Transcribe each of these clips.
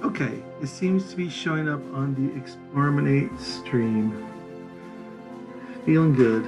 Okay, it seems to be showing up on the Exterminate stream. Feeling good.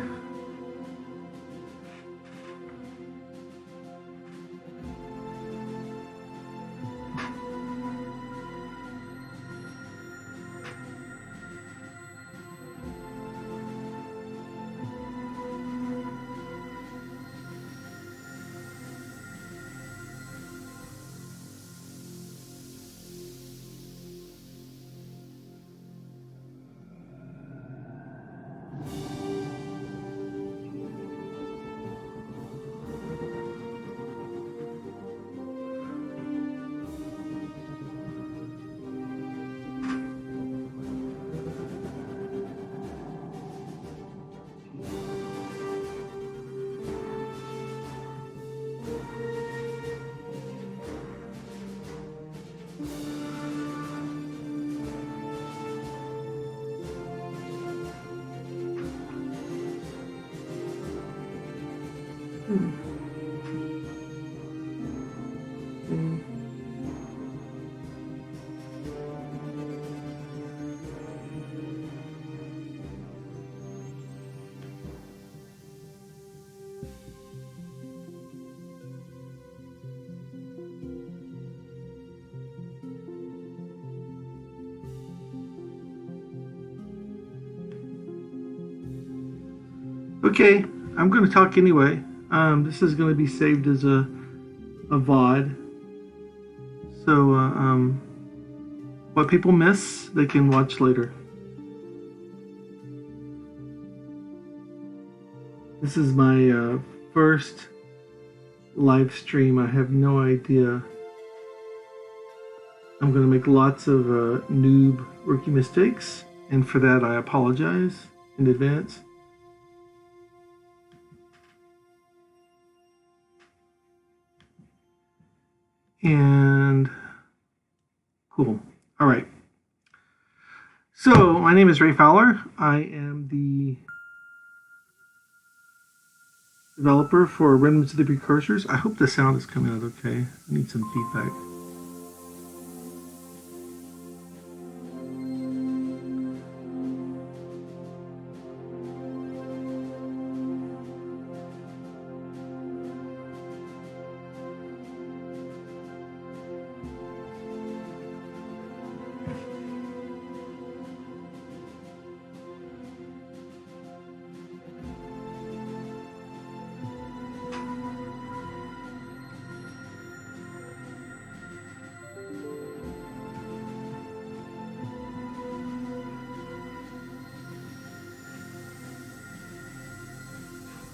Okay, I'm going to talk anyway. This is going to be saved as a VOD. So, what people miss, they can watch later. This is my first live stream. I have no idea. I'm going to make lots of noob rookie mistakes, and for that I apologize in advance. And cool. All right. So my name is Ray Fowler. I am the developer for Remnants of the Precursors. I hope the sound is coming out okay. I need some feedback.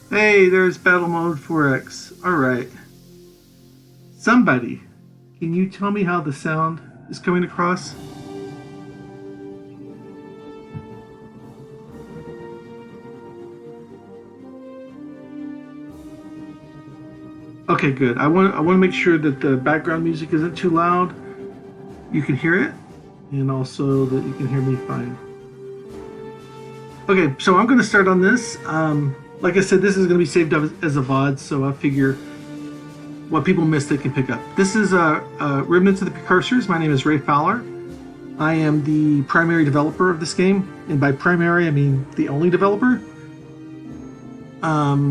Hey, there's battle mode 4X. Alright. Somebody, can you tell me how the sound is coming across? Okay, good. I want to make sure that the background music isn't too loud. You can hear it, and also that you can hear me fine. Okay, so I'm going to start on this. Like I said, this is going to be saved up as a VOD, so I figure what people miss they can pick up. This is Remnants of the Precursors. My name is Ray Fowler. I am the primary developer of this game, and by primary I mean the only developer.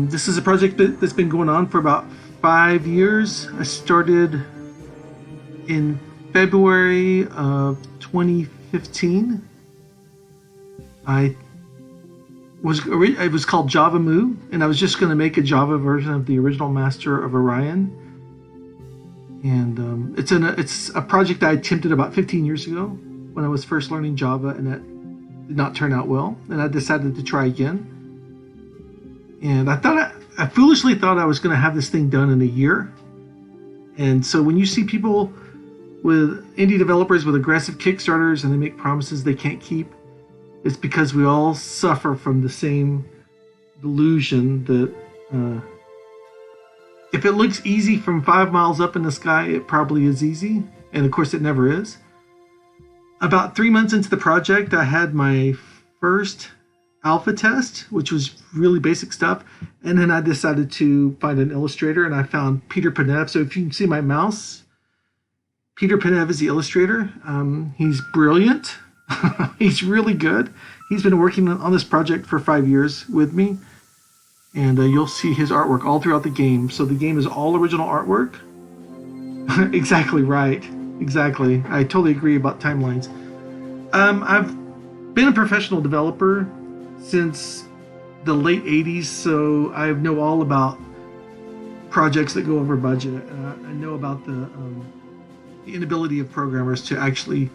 This is a project that's been going on for about 5 years. I started in February of 2015. It was called Java Moo, and I was just going to make a Java version of the original Master of Orion. And it's a project I attempted about 15 years ago when I was first learning Java, and that did not turn out well. And I decided to try again. And I foolishly thought I was going to have this thing done in a year. And so when you see people with indie developers with aggressive Kickstarters and they make promises they can't keep, it's because we all suffer from the same delusion that if it looks easy from 5 miles up in the sky, it probably is easy. And of course, it never is. About 3 months into the project, I had my first alpha test, which was really basic stuff. And then I decided to find an illustrator, and I found Peter Panev. So if you can see my mouse, Peter Penev is the illustrator. He's brilliant. He's really good. He's been working on this project for 5 years with me. And you'll see his artwork all throughout the game. So the game is all original artwork. Exactly right. Exactly. I totally agree about timelines. I've been a professional developer since the late 80s, so I know all about projects that go over budget. I know about the inability of programmers to actually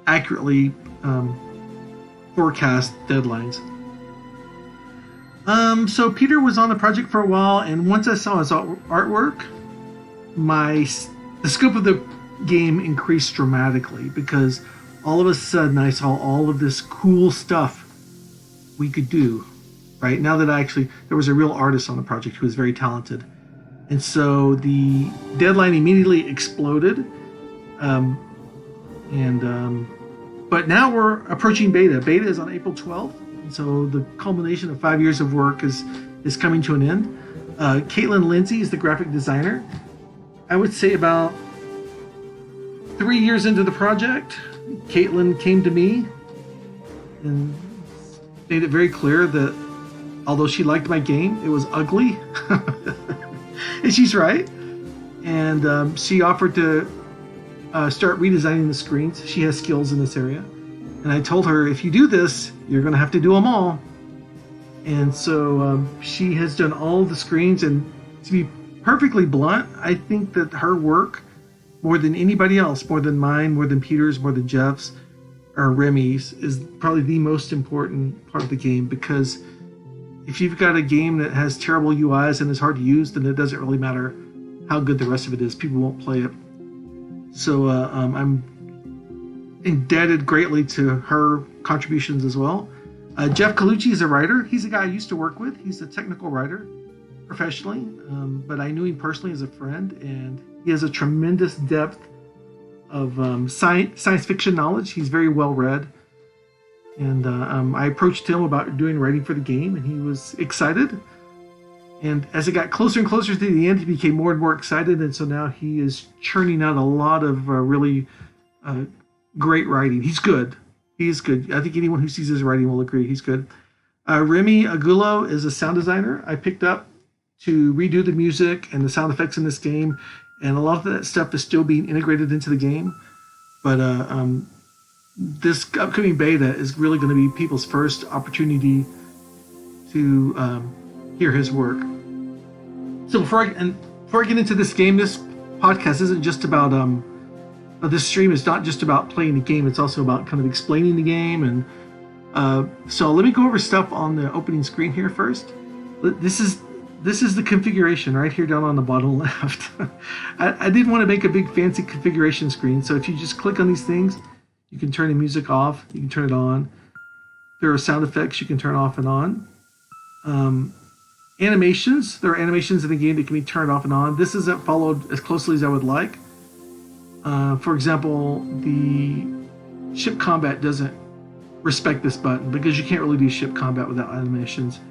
accurately forecast deadlines. So Peter was on the project for a while, and once I saw his artwork, the scope of the game increased dramatically, because all of a sudden I saw all of this cool stuff we could do. Right now that there was a real artist on the project who was very talented, and so the deadline immediately exploded. But now we're approaching beta. Beta is on April 12th. So the culmination of 5 years of work is coming to an end. Caitlin Lindsay is the graphic designer. I would say about 3 years into the project, Caitlin came to me and made it very clear that although she liked my game, it was ugly. And she's right. And she offered to start redesigning the screens. She has skills in this area. And I told her, if you do this, you're going to have to do them all. And so she has done all the screens. And to be perfectly blunt, I think that her work, more than anybody else, more than mine, more than Peter's, more than Jeff's, or Remy's, is probably the most important part of the game. Because if you've got a game that has terrible UIs and is hard to use, then it doesn't really matter how good the rest of it is. People won't play it. So I'm indebted greatly to her contributions as well. Jeff Colucci is a writer. He's a guy I used to work with. He's a technical writer professionally, but I knew him personally as a friend, and he has a tremendous depth of science fiction knowledge. He's very well read, and I approached him about doing writing for the game, and he was excited. And as it got closer and closer to the end, he became more and more excited, and so now he is churning out a lot of really great writing. He's good. He is good. I think anyone who sees his writing will agree he's good. Remy Agulo is a sound designer I picked up to redo the music and the sound effects in this game, and a lot of that stuff is still being integrated into the game. But this upcoming beta is really going to be people's first opportunity to hear his work. So before I get into this game, this podcast isn't just about this stream is not just about playing the game. It's also about kind of explaining the game. And so let me go over stuff on the opening screen here first. This is the configuration right here down on the bottom left. I didn't want to make a big fancy configuration screen. So if you just click on these things, you can turn the music off. You can turn it on. There are sound effects you can turn off and on. Animations. There are animations in the game that can be turned off and on. This isn't followed as closely as I would like. For example, the ship combat doesn't respect this button because you can't really do ship combat without animations.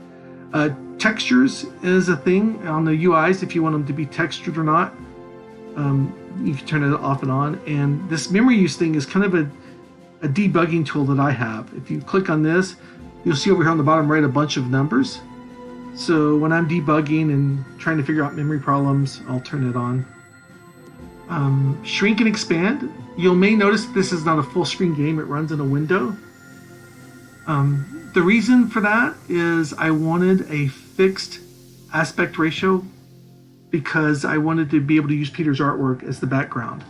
Textures is a thing on the UIs if you want them to be textured or not. You can turn it off and on. And this memory use thing is kind of a debugging tool that I have. If you click on this, you'll see over here on the bottom right a bunch of numbers. So when I'm debugging and trying to figure out memory problems, I'll turn it on. Shrink and expand. You may notice this is not a full screen game. It runs in a window. The reason for that is I wanted a fixed aspect ratio because I wanted to be able to use Peter's artwork as the background.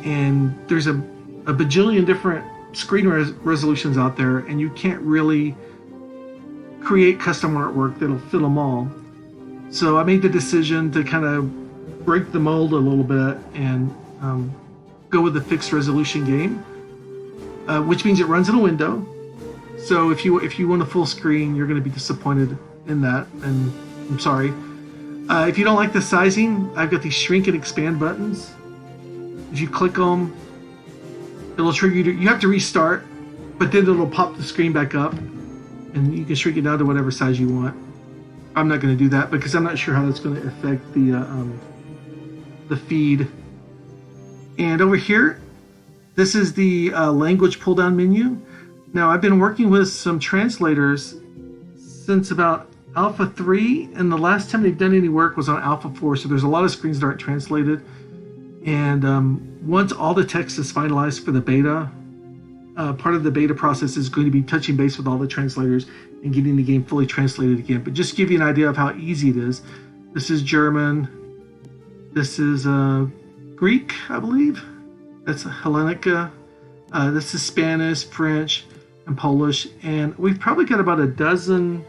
And there's a bajillion different screen resolutions out there, and you can't really create custom artwork that'll fit them all. So I made the decision to kind of break the mold a little bit and go with a fixed resolution game, which means it runs in a window. So if you want a full screen, you're going to be disappointed in that, and I'm sorry. If you don't like the sizing, I've got these shrink and expand buttons. If you click them, it'll trigger you. You have to restart, but then it'll pop the screen back up, and you can shrink it down to whatever size you want. I'm not going to do that because I'm not sure how that's going to affect the feed And over here, this is the language pull-down menu. Now, I've been working with some translators since about Alpha 3, and the last time they've done any work was on Alpha 4, so there's a lot of screens that aren't translated. And once all the text is finalized for the beta, part of the beta process is going to be touching base with all the translators and getting the game fully translated again. But just to give you an idea of how easy it is, this is German, this is Greek, I believe. That's Hellenica. This is Spanish, French, and Polish. And we've probably got about a dozen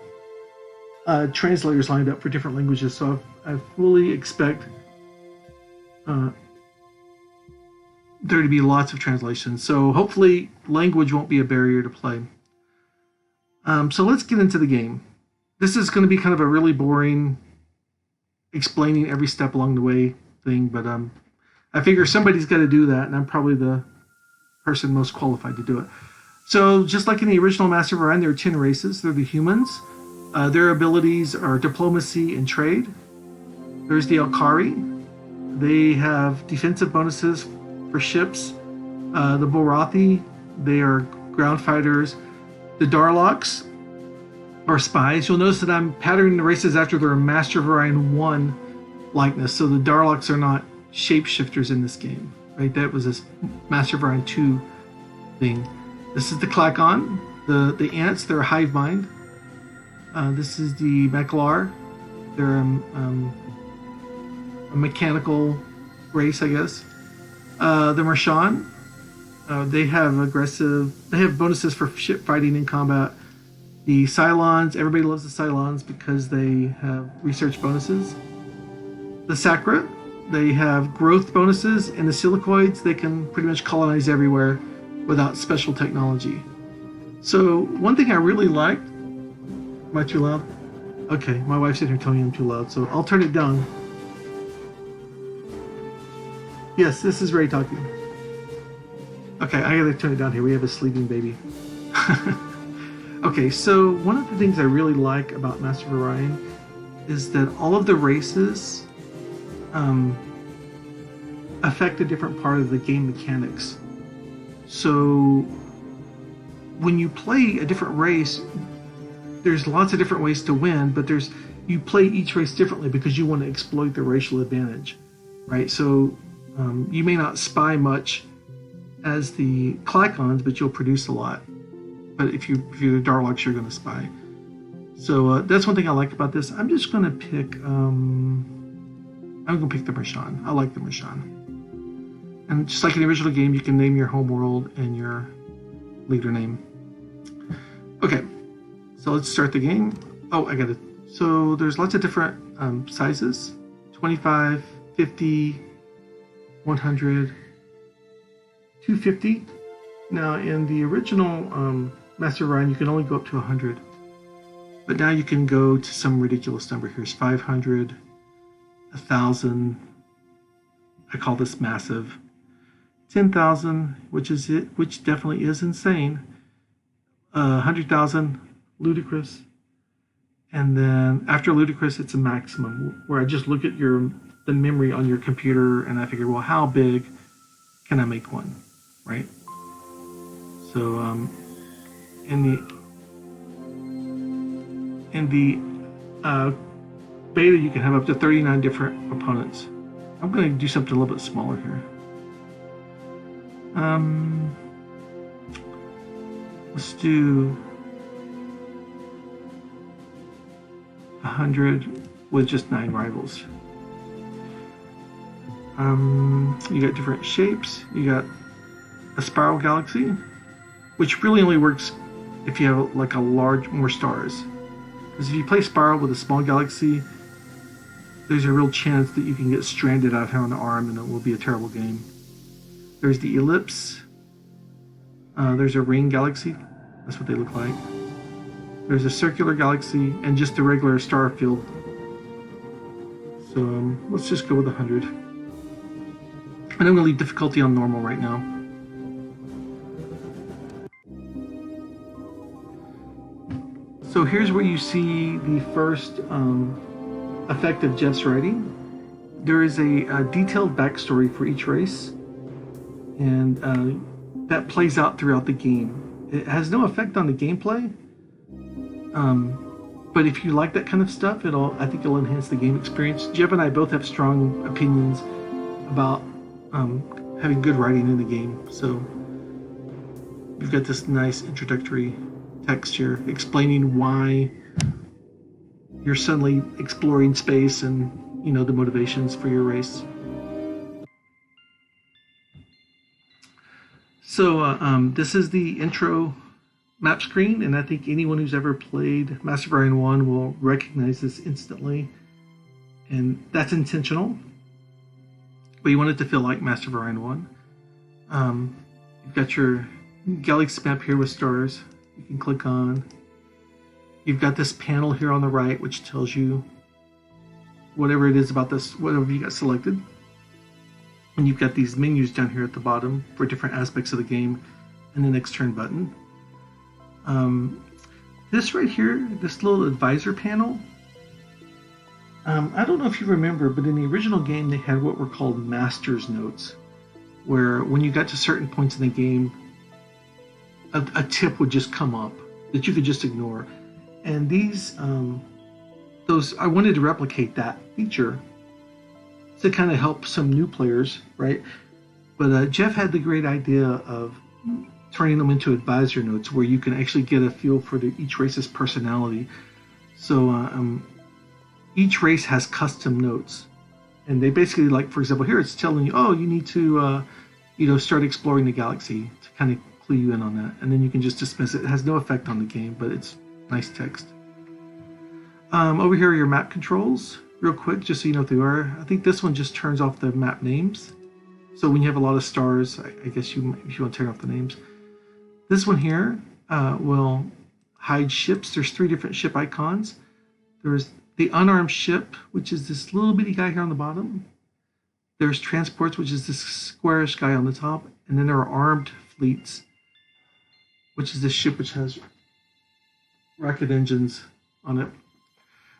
translators lined up for different languages. So I fully expect there to be lots of translations. So hopefully language won't be a barrier to play. So let's get into the game. This is going to be kind of a really boring explaining every step along the way thing, but I figure somebody's got to do that, and I'm probably the person most qualified to do it. So just like in the original Master of Orion, there are 10 races. They're the humans. Their abilities are diplomacy and trade. There's the Alkari. They have defensive bonuses for ships. The Borathi, they are ground fighters. The Darloks are spies. You'll notice that I'm patterning the races after their Master of Orion 1 likeness. So the Darloks are not shapeshifters in this game, right? That was a Master of Orion 2 thing. This is the Klakon, the ants. They're a hive mind. This is the Maklar. They're a mechanical race, I guess. The Marshan, they have bonuses for ship fighting and combat. The Cylons, everybody loves the Cylons because they have research bonuses. The Sakra, they have growth bonuses, and the Silicoids, they can pretty much colonize everywhere without special technology. So one thing I really liked, am I too loud? Okay, my wife's sitting here telling me I'm too loud, so I'll turn it down. Yes, this is Ray talking. Okay, I gotta turn it down here. We have a sleeping baby. Okay, so one of the things I really like about Master of Orion is that all of the races affect a different part of the game mechanics. So when you play a different race, there's lots of different ways to win, but you play each race differently because you want to exploit the racial advantage, right? So you may not spy much as the Klakons, but you'll produce a lot. But if you're the Darloks, you're going to spy. So that's one thing I like about this. I'm just going to pick. I'm going to pick the Marshan. I like the Marshan. And just like in the original game, you can name your home world and your leader name. Okay, so let's start the game. Oh, I got it. So there's lots of different sizes: 25, 50, 100, 250. Now, in the original Master of Orion, you can only go up to 100. But now you can go to some ridiculous number. Here's 500, 1,000. I call this massive. 10,000, which definitely is insane. 100,000, ludicrous. And then after ludicrous, it's a maximum, where I just look at the memory on your computer and I figure, well, how big can I make one, right? So in the beta, you can have up to 39 different opponents. I'm going to do something a little bit smaller here. Let's do 100 with just 9 rivals. You got different shapes. You got a spiral galaxy, which really only works if you have like more stars. Because if you play spiral with a small galaxy, there's a real chance that you can get stranded out here on the arm and it will be a terrible game. There's the ellipse. There's a ring galaxy. That's what they look like. There's a circular galaxy and just a regular star field. So let's just go with 100. And I'm going to leave difficulty on normal right now. So here's where you see the first effect of Jeff's writing. There is a detailed backstory for each race. and that plays out throughout the game. It has no effect on the gameplay, but if you like that kind of stuff, I think it'll enhance the game experience. Jeff and I both have strong opinions about having good writing in the game. So you've got this nice introductory text here explaining why you're suddenly exploring space and the motivations for your race. So this is the intro map screen, and I think anyone who's ever played Master of Orion 1 will recognize this instantly, and that's intentional. But you want it to feel like Master of Orion 1. You've got your galaxy map here with stars you can click on. You've got this panel here on the right which tells you whatever it is about this, whatever you got selected. And you've got these menus down here at the bottom for different aspects of the game, and the next turn button. This right here, this little advisor panel, I don't know if you remember, but in the original game they had what were called master's notes, where when you got to certain points in the game, a tip would just come up that you could just ignore. And I wanted to replicate that feature to kind of help some new players, right? But Jeff had the great idea of turning them into advisor notes where you can actually get a feel for each race's personality. So each race has custom notes, and they basically, like, for example, here it's telling you, oh, you need to start exploring the galaxy, to kind of clue you in on that, and then you can just dismiss it. It has no effect on the game, but it's nice text. Over here are your map controls, real quick, just so you know what they are. I think this one just turns off the map names. So when you have a lot of stars, I guess you want to turn off the names. This one here will hide ships. There's 3 different ship icons. There's the unarmed ship, which is this little bitty guy here on the bottom. There's transports, which is this squarish guy on the top. And then there are armed fleets, which is this ship which has rocket engines on it.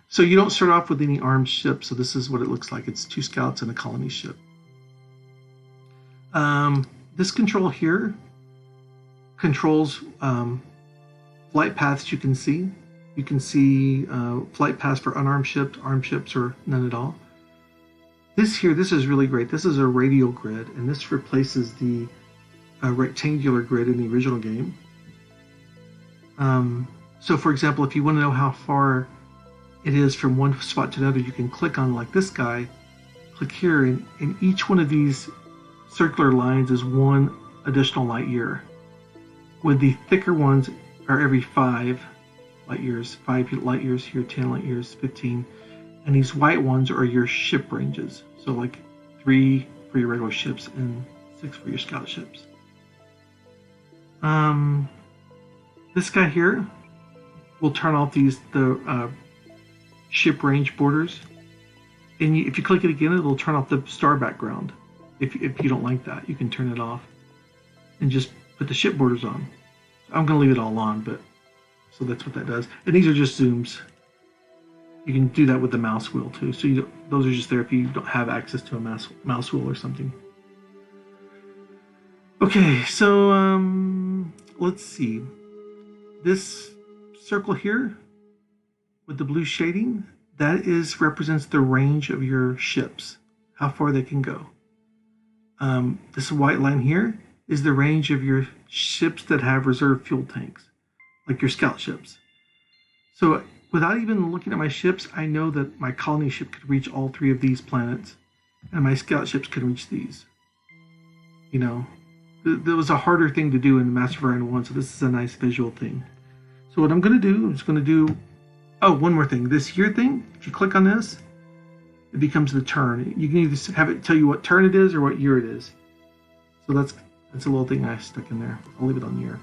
So you don't start off with any armed ships. So this is what it looks like. It's 2 scouts and a colony ship. This control here controls flight paths you can see. You can see flight paths for unarmed ships, armed ships, or none at all. This is really great. This is a radial grid, and this replaces the rectangular grid in the original game. So for example, if you want to know how far it is from one spot to another, you can click on, like, this guy, click here, and each one of these circular lines is 1 additional light year, with the thicker ones are every 5 light years. 5 light years here, 10 light years, 15, and these white ones are your ship ranges. So like 3 for your regular ships and 6 for your scout ships. This guy here will turn off the ship range borders, and if you click it again, it'll turn off the star background. If you don't like that, you can turn it off and just put the ship borders on. I'm going to leave it all on, but so that's what that does. And these are just zooms. You can do that with the mouse wheel too. So those are just there if you don't have access to a mouse wheel or something. Okay, so let's see. This circle here with the blue shading, that represents the range of your ships, how far they can go. This white line here is the range of your ships that have reserve fuel tanks, like your scout ships. So without even looking at my ships, I know that my colony ship could reach all 3 of these planets, and my scout ships could reach these. There was a harder thing to do in Master of Orion 1, so this is a nice visual thing. So what I'm going to do, one more thing. This here thing, if you click on this, it becomes the turn. You can either have it tell you what turn it is or what year it is. So that's a little thing I stuck in there. I'll leave it on year.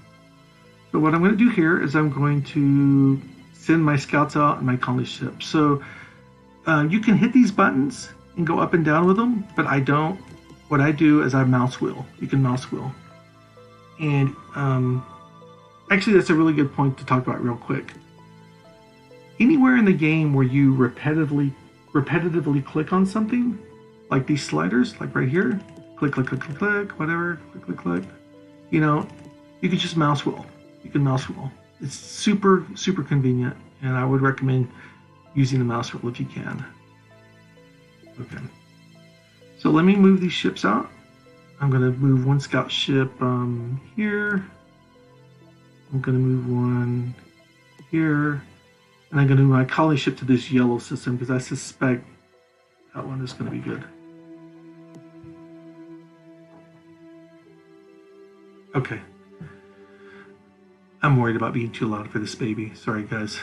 So what I'm going to do here is I'm going to send my scouts out and my colony ship. So you can hit these buttons and go up and down with them, but I don't. What I do is I mouse wheel. You can mouse wheel. And actually, that's a really good point to talk about real quick. Anywhere in the game where you repetitively click on something, like these sliders, like right here, click, click, click, click, click, whatever, click, click, click. You know, you can just mouse wheel. You can mouse wheel. It's super, super convenient, and I would recommend using the mouse wheel if you can. Okay. So let me move these ships out. I'm going to move one scout ship here. I'm going to move one here. And I'm going to move my colony ship to this yellow system because I suspect that one is going to be good. Okay. I'm worried about being too loud for this baby. Sorry, guys.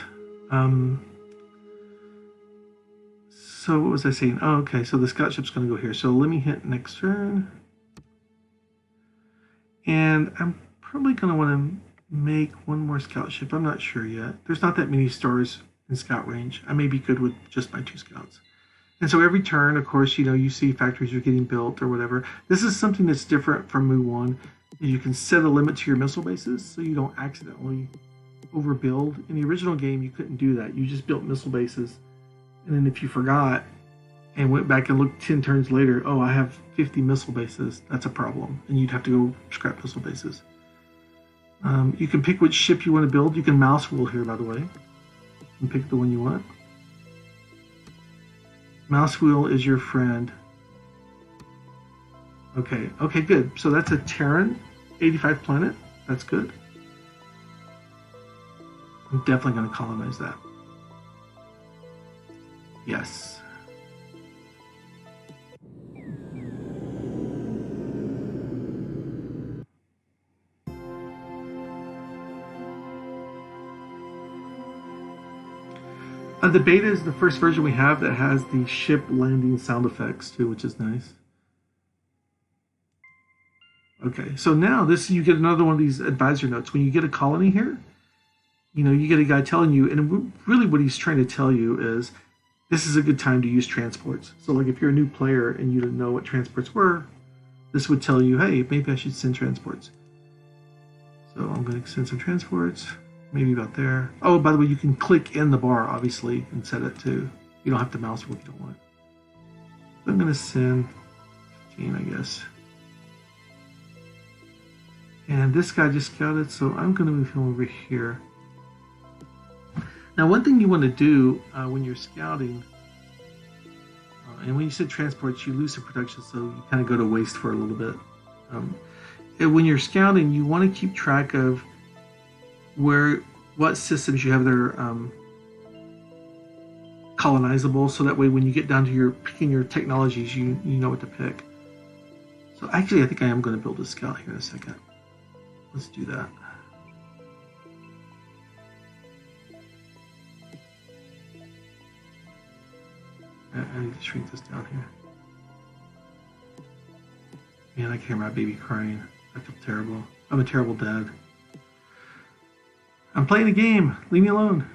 So what was I saying? Oh, okay. So the scout ship's going to go here. So let me hit next turn. And I'm probably going to want to make one more scout ship. I'm not sure yet. There's not that many stars in scout range. I may be good with just my 2 scouts. And so every turn, of course, you know, you see factories are getting built or whatever. This is something that's different from Mu 1. You can set a limit to your missile bases so you don't accidentally overbuild. In the original game, you couldn't do that. You just built missile bases. And then if you forgot and went back and looked 10 turns later, oh, I have 50 missile bases, that's a problem. And you'd have to go scrap missile bases. You can pick which ship you want to build. You can mouse wheel here, by the way, and pick the one you want. Mouse wheel is your friend. Okay, good. So that's a Terran 85 planet. That's good. I'm definitely going to colonize that. Yes. The beta is the first version we have that has the ship landing sound effects too, which is nice. Okay, so now you get another one of these advisor notes. When you get a colony here, you know, you get a guy telling you, and really what he's trying to tell you is this is a good time to use transports. So like if you're a new player and you didn't know what transports were, this would tell you, hey, maybe I should send transports. So I'm going to send some transports. Maybe about there. Oh, by the way, you can click in the bar, obviously, and set it too. You don't have to mouse wheel if you don't want. So I'm going to send 15, I guess. And this guy just scouted, so I'm going to move him over here. Now, one thing you want to do when you're scouting, and when you said transports, you lose some production, so you kind of go to waste for a little bit. And when you're scouting, you want to keep track of what systems you have that are colonizable, so that way when you get down to picking your technologies, you know what to pick. So actually, I think I am going to build a scout here in a second. Let's do that. I need to shrink this down here. Man, I can't hear my baby crying. I feel terrible. I'm a terrible dad. I'm playing a game. Leave me alone.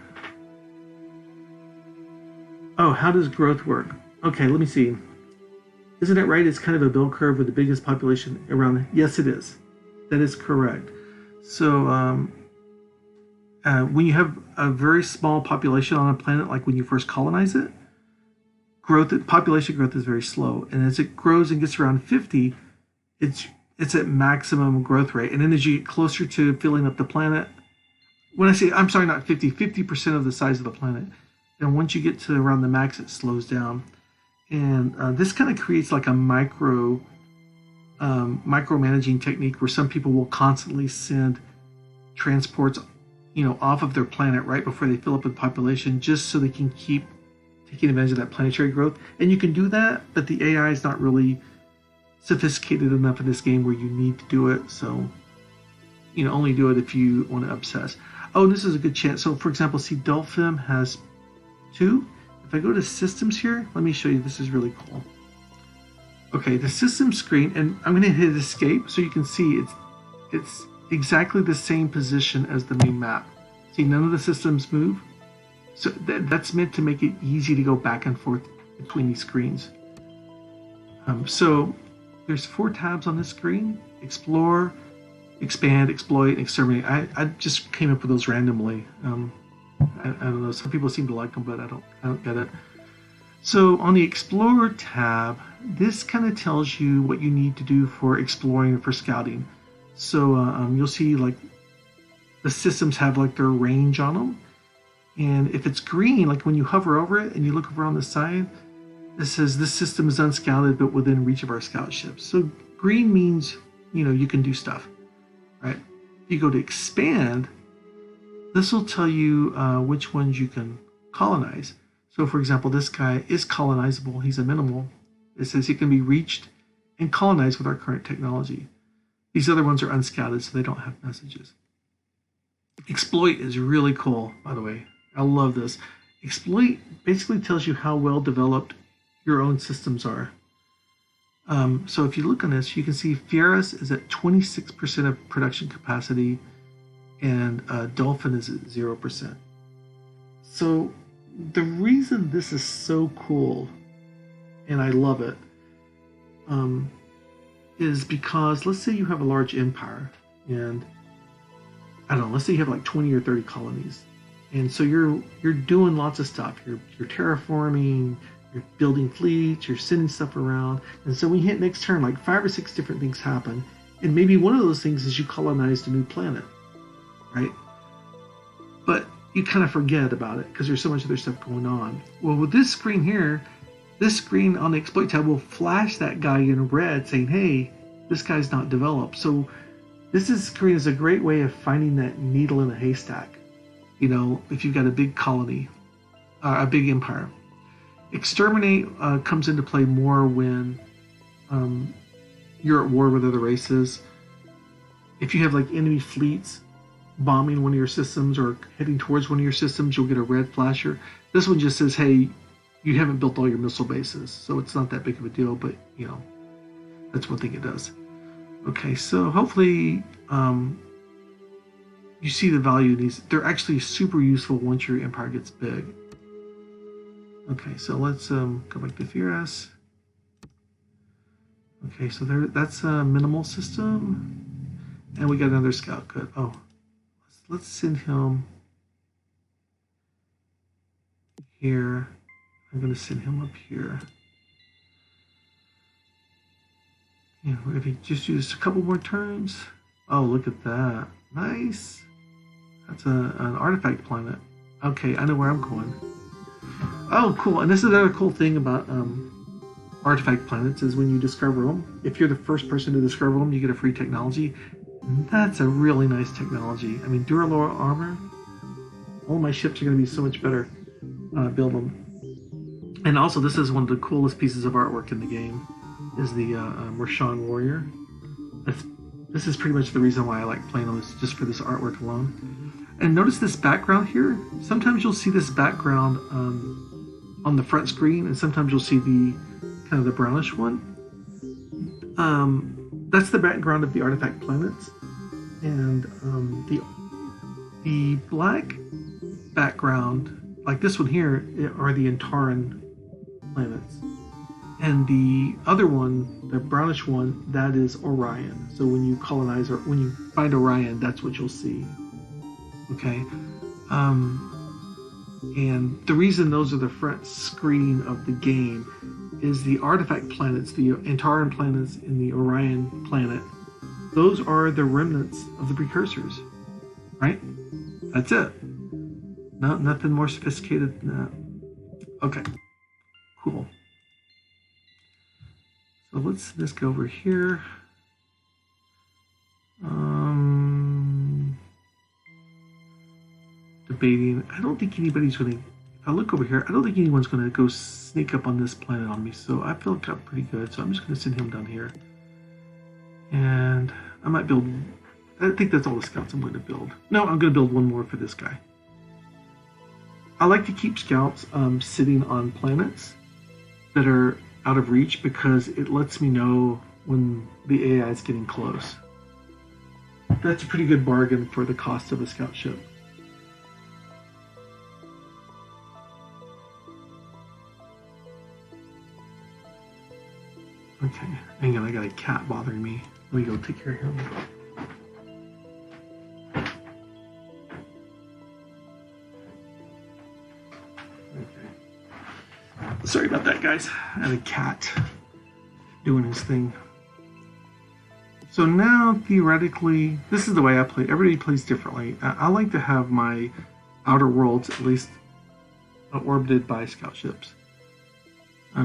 Oh, how does growth work? Okay, let me see. Isn't it right? It's kind of a bell curve with the biggest population around. Yes, it is. That is correct. So when you have a very small population on a planet, like when you first colonize it, population growth is very slow. And as it grows and gets around 50, it's at maximum growth rate. And then as you get closer to filling up the planet, when I say, I'm sorry, not 50% of the size of the planet. And once you get to around the max, it slows down. And this kind of creates like a micromanaging technique where some people will constantly send transports, off of their planet right before they fill up with population, just so they can keep taking advantage of that planetary growth. And you can do that, but the AI is not really sophisticated enough in this game where you need to do it. So, only do it if you want to obsess. Oh, this is a good chance. So, for example, see, Delphim has 2. If I go to systems here, let me show you. This is really cool. Okay, the system screen, and I'm going to hit escape so you can see it's exactly the same position as the main map. See, none of the systems move. So that's meant to make it easy to go back and forth between these screens. So there's 4 tabs on this screen: Explore, Expand, Exploit, and Exterminate. I just came up with those randomly. I don't know. Some people seem to like them, but I don't get it. So on the Explorer tab, this kind of tells you what you need to do for exploring and for scouting. So you'll see like the systems have like their range on them. And if it's green, like when you hover over it and you look over on the side, it says this system is unscouted but within reach of our scout ships. So green means, you can do stuff, right? If you go to expand, this will tell you which ones you can colonize. So for example, this guy is colonizable. He's a minimal. It says he can be reached and colonized with our current technology. These other ones are unscouted, so they don't have messages. Exploit is really cool, by the way. I love this. Exploit basically tells you how well developed your own systems are. So if you look on this, you can see Fieras is at 26% of production capacity, and Dolphin is at 0%. So the reason this is so cool, and I love it, is because let's say you have a large empire, and I don't know, let's say you have like 20 or 30 colonies, and so you're doing lots of stuff. You're terraforming, you're building fleets, you're sending stuff around, and so when you hit next turn, like 5 or 6 different things happen, and maybe one of those things is you colonized a new planet, right? But you kind of forget about it because there's so much other stuff going on. Well, with this screen here, this screen on the exploit tab will flash that guy in red saying, hey, this guy's not developed. So this screen is a great way of finding that needle in a haystack, if you've got a big colony, a big empire. Exterminate comes into play more when you're at war with other races. If you have like enemy fleets bombing one of your systems or heading towards one of your systems, you'll get a red flasher. This one just says, hey, you haven't built all your missile bases, so it's not that big of a deal, but that's one thing it does. Okay, so hopefully you see the value of these. They're actually super useful once your empire gets big. Okay, so let's go back to Fieras. Okay, so that's a minimal system, and we got another scout. Good. Oh, let's send him here. I'm going to send him up here. We're going to just use a couple more turns. Oh, look at that. Nice. That's an artifact planet. Okay, I know where I'm going. Oh, cool. And this is another cool thing about artifact planets is when you discover them, if you're the first person to discover them, you get a free technology. And that's a really nice technology. I mean, Duralor armor. All my ships are going to be so much better build them. And also, this is one of the coolest pieces of artwork in the game, is the Roshan Warrior. This is pretty much the reason why I like playing on this, just for this artwork alone. And notice this background here. Sometimes you'll see this background on the front screen, and sometimes you'll see the kind of the brownish one. That's the background of the artifact planets, and the black background, like this one here, are the Antaran planets, and the other one, the brownish one, that is Orion. So when you colonize, or when you find Orion, that's what you'll see. Okay, and the reason those are the front screen of the game is the artifact planets, the Antaran planets and the Orion planet, those are the remnants of the Precursors, right? That's it. No, nothing more sophisticated than that. Okay, cool. So let's just go over here. Debating. I don't think anybody's going to. If I look over here, I don't think anyone's going to go sneak up on this planet on me. So I feel like I'm pretty good. So I'm just going to send him down here. And I might build. I think that's all the scouts I'm going to build. No, I'm going to build one more for this guy. I like to keep scouts sitting on planets that are out of reach because it lets me know when the AI is getting close. That's a pretty good bargain for the cost of a scout ship. Okay, hang on, I got a cat bothering me. Let me go take care of him. Okay. Sorry about guys. I had a cat doing his thing. So now, theoretically, this is the way I play. Everybody plays differently. I like to have my outer worlds at least orbited by scout ships.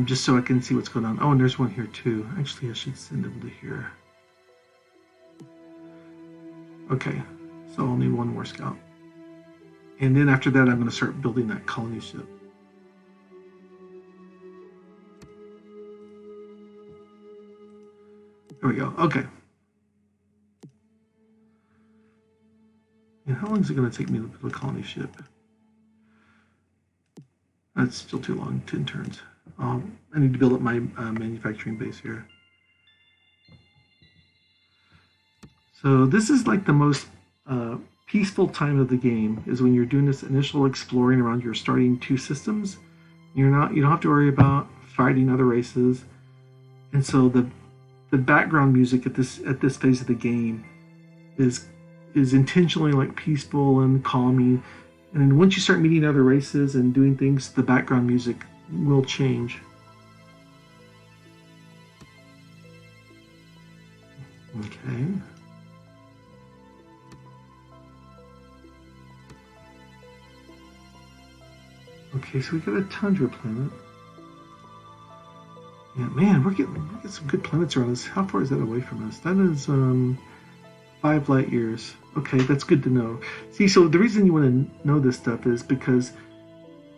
Just so I can see what's going on. Oh, and there's one here too. Actually, I should send them to here. Okay, so I'll need one more scout. And then after that, I'm going to start building that colony ship. There we go. Okay. And how long is it going to take me to build a colony ship? That's still too long. 10 turns. I need to build up my manufacturing base here. So this is like the most peaceful time of the game, is when you're doing this initial exploring around your starting 2 systems. You don't have to worry about fighting other races, and so the background music at this phase of the game is intentionally like peaceful and calming. And then once you start meeting other races and doing things, the background music will change. Okay. Okay, so we got a tundra planet. Yeah, man, we're getting some good planets around us. How far is that away from us? That is 5 light years. Okay, that's good to know. See, so the reason you want to know this stuff is because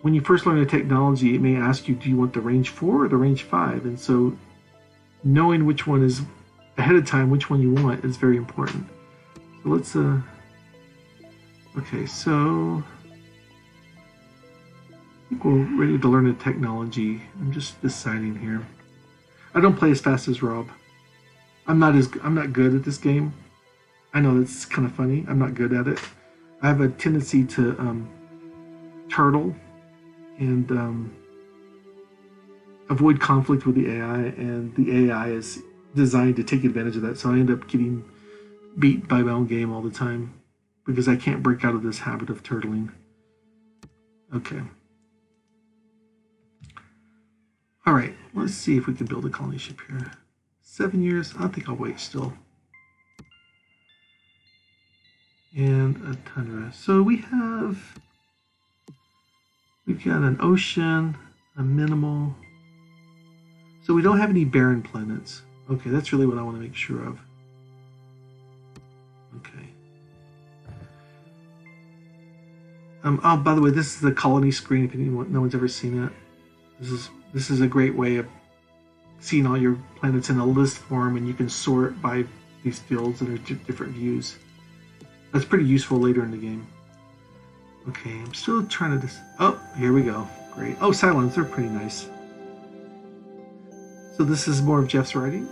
when you first learn the technology, it may ask you, do you want the range 4 or the range 5? And so knowing which one is ahead of time, which one you want, is very important. So let's okay, so I think we're ready to learn the technology. I'm just deciding here. I don't play as fast as Rob. I'm not good at this game. I know that's kind of funny. I'm not good at it. I have a tendency to turtle and avoid conflict with the AI, and the AI is designed to take advantage of that. So I end up getting beat by my own game all the time because I can't break out of this habit of turtling. Okay. All right, let's see if we can build a colony ship here. 7 years, I think I'll wait still. And a tundra. So we've got an ocean, a minimal. So we don't have any barren planets. Okay, that's really what I want to make sure of. Okay. Oh, by the way, this is the colony screen. If no one's ever seen it, this is a great way of seeing all your planets in a list form, and you can sort by these fields that are different views. That's pretty useful later in the game. Okay, I'm still trying to oh, here we go. Great. Oh, Cylons, they're pretty nice. So this is more of Jeff's writing.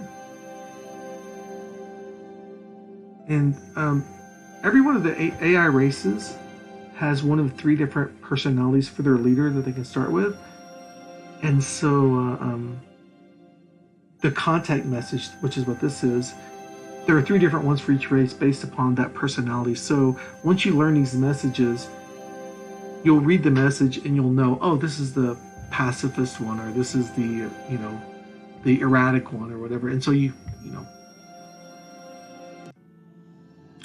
And every one of the AI races has one of 3 different personalities for their leader that they can start with. And so the contact message, which is what this is, there are 3 different ones for each race based upon that personality. So once you learn these messages, you'll read the message and you'll know, oh, this is the pacifist one, or this is the, the erratic one, or whatever. And so you know.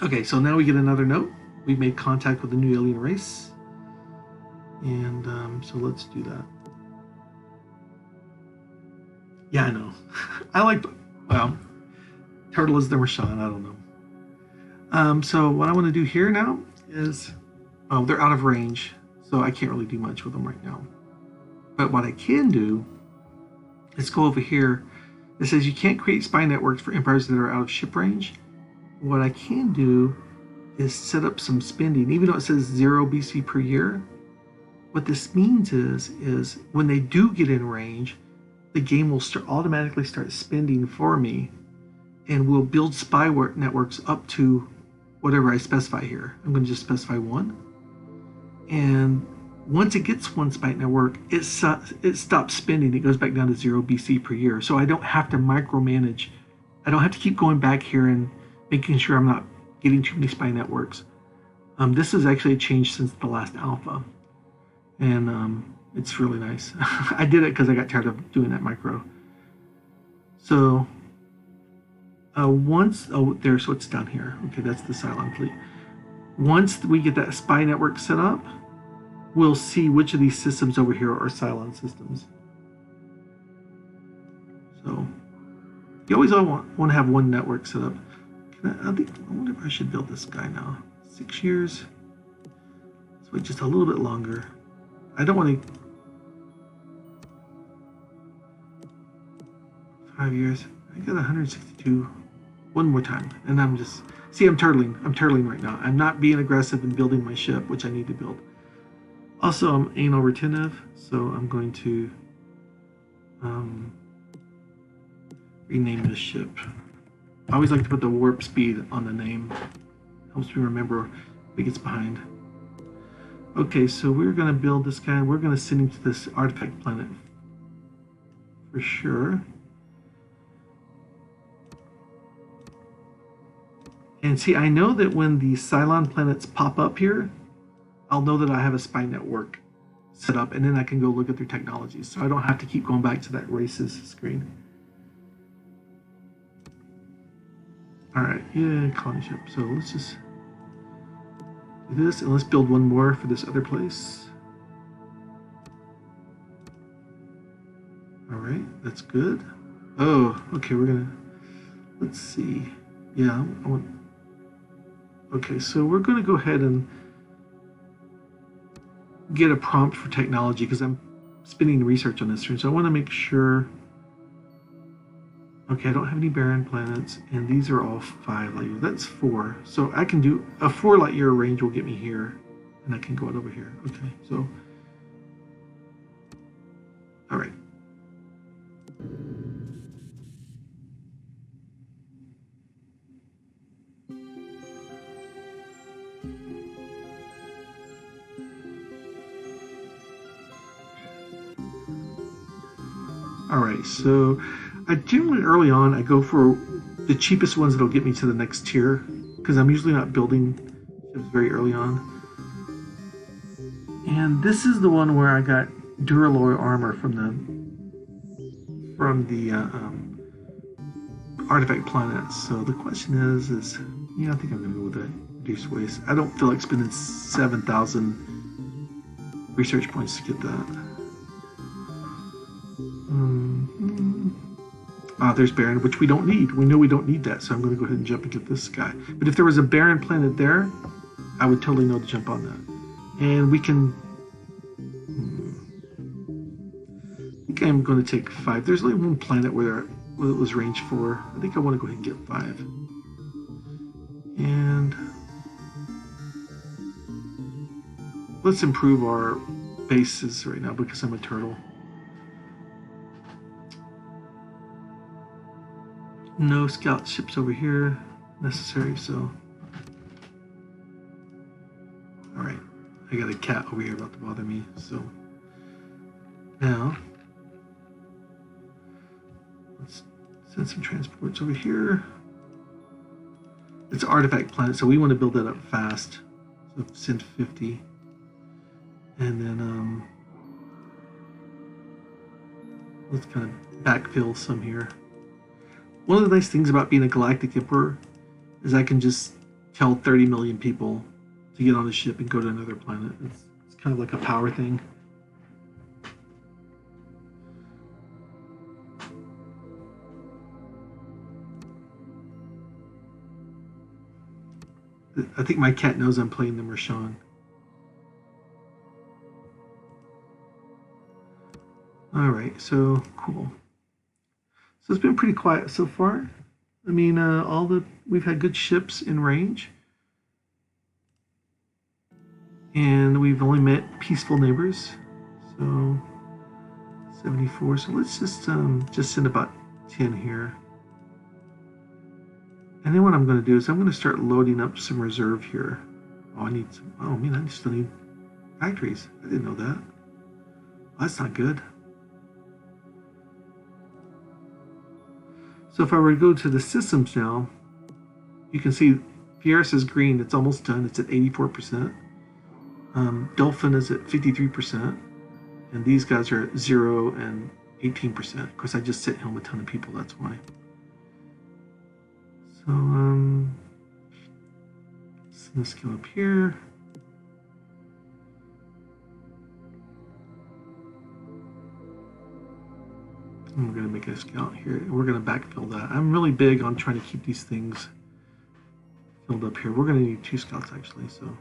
Okay, so now we get another note. We've made contact with a new alien race. And so let's do that. Yeah, I know. I like, well, Turtle is the Rashawn, I don't know. So what I want to do here now is, oh, they're out of range, so I can't really do much with them right now. But what I can do is go over here. It says you can't create spy networks for empires that are out of ship range. What I can do is set up some spending, even though it says 0 BC per year. What this means is when they do get in range, the game will automatically start spending for me, and we'll build spy networks up to whatever I specify here. I'm going to just specify 1. And once it gets 1 spy network, it stops spending. It goes back down to 0 BC per year. So I don't have to micromanage. I don't have to keep going back here and making sure I'm not getting too many spy networks. This is actually a change since the last alpha. And It's really nice. I did it because I got tired of doing that micro. So once, there, so it's down here. Okay, that's the Cylon fleet. Once we get that spy network set up, we'll see which of these systems over here are Cylon systems. So you always want to have one network set up. I wonder if I should build this guy now. 6 years. Let's wait just a little bit longer. I don't want to. 5 years. I got 162. One more time, and I'm just see. I'm turtling. I'm turtling right now. I'm not being aggressive in building my ship, which I need to build. Also, I'm anal retentive, so I'm going to rename this ship. I always like to put the warp speed on the name. Helps me remember what gets behind. Okay, so we're going to build this guy. We're going to send him to this artifact planet for sure. And see, I know that when the Cylon planets pop up here, I'll know that I have a spy network set up, and then I can go look at their technologies. So I don't have to keep going back to that races screen. All right, yeah, colony ship. So let's just do this, and let's build one more for this other place. All right, that's good. Oh, okay, we're gonna, let's see. Yeah, I want, okay, so we're gonna go ahead and get a prompt for technology because I'm spending research on this turn. So I want to make sure. Okay, I don't have any barren planets, and these are all 5 light years. That's 4. So I can do a 4 light year range will get me here, and I can go out over here. Okay, so all right. All right, so I generally early on I go for the cheapest ones that'll get me to the next tier because I'm usually not building ships very early on. And this is the one where I got Duralloy armor from the artifact planets. So the question is yeah, I think I'm gonna go with that reduced waste. I don't feel like spending 7,000 research points to get that. There's Baron, which we don't need. We know we don't need that, so I'm going to go ahead and jump and get this guy. But if there was a Baron planet there, I would totally know to jump on that. And we can... I think I'm going to take 5. There's only one planet where it was range 4. I think I want to go ahead and get 5. And... let's improve our bases right now because I'm a turtle. No scout ships over here necessary, so. Alright, I got a cat over here about to bother me, so. Now, let's send some transports over here. It's an artifact planet, so we want to build that up fast. So send 50. And then, let's kind of backfill some here. One of the nice things about being a galactic emperor is I can just tell 30 million people to get on a ship and go to another planet. It's kind of like a power thing. I think my cat knows I'm playing the Mershon. All right, so cool. So it's been pretty quiet so far. I mean, we've had good ships in range, and we've only met peaceful neighbors. So 74. So let's just send about 10 here. And then what I'm going to do is I'm going to start loading up some reserve here. Oh, I need some. Oh man, I still need factories. I didn't know that. Well, that's not good. So if I were to go to the systems now, you can see Fieris is green. It's almost done. It's at 84%. Dolphin is at 53%. And these guys are at 0 and 18%. Of course, I just sent home a ton of people, that's why. So, send the skill up here. And we're going to make a scout here. We're going to backfill that. I'm really big on trying to keep these things filled up here. We're going to need 2 scouts actually, so.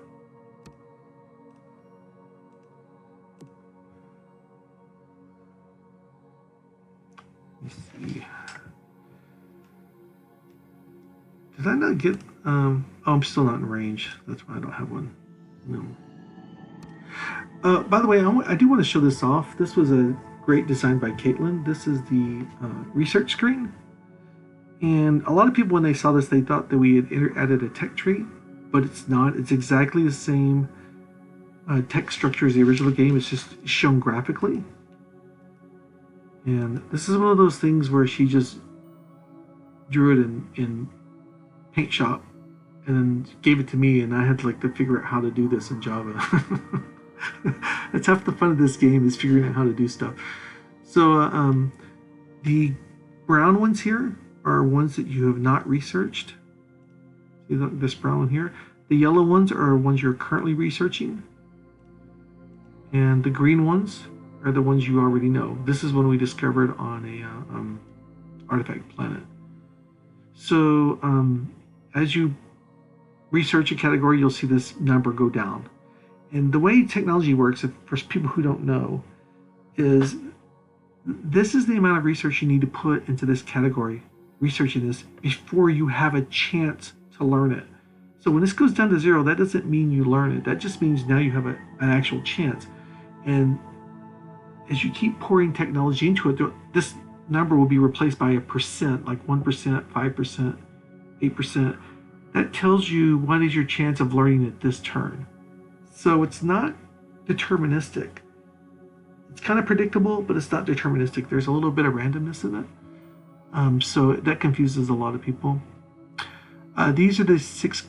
Let's see. Did I not get, oh, I'm still not in range. That's why I don't have one. No. By the way, I do want to show this off. This was a great design by Caitlin. This is the research screen. And a lot of people, when they saw this, they thought that we had added a tech tree, but it's not. It's exactly the same tech structure as the original game. It's just shown graphically. And this is one of those things where she just drew it in Paint Shop and then gave it to me, and I had to figure out how to do this in Java. That's half the fun of this game, is figuring out how to do stuff. So the brown ones here are ones that you have not researched. See this brown one here? The yellow ones are ones you're currently researching. And the green ones are the ones you already know. This is one we discovered on a artifact planet. So as you research a category, you'll see this number go down. And the way technology works, for people who don't know, is this is the amount of research you need to put into this category, researching this, before you have a chance to learn it. So when this goes down to 0, that doesn't mean you learn it. That just means now you have an actual chance. And as you keep pouring technology into it, this number will be replaced by a percent, like 1%, 5%, 8%. That tells you what is your chance of learning at this turn. So it's not deterministic. It's kind of predictable, but it's not deterministic. There's a little bit of randomness in it. So that confuses a lot of people. These are the 6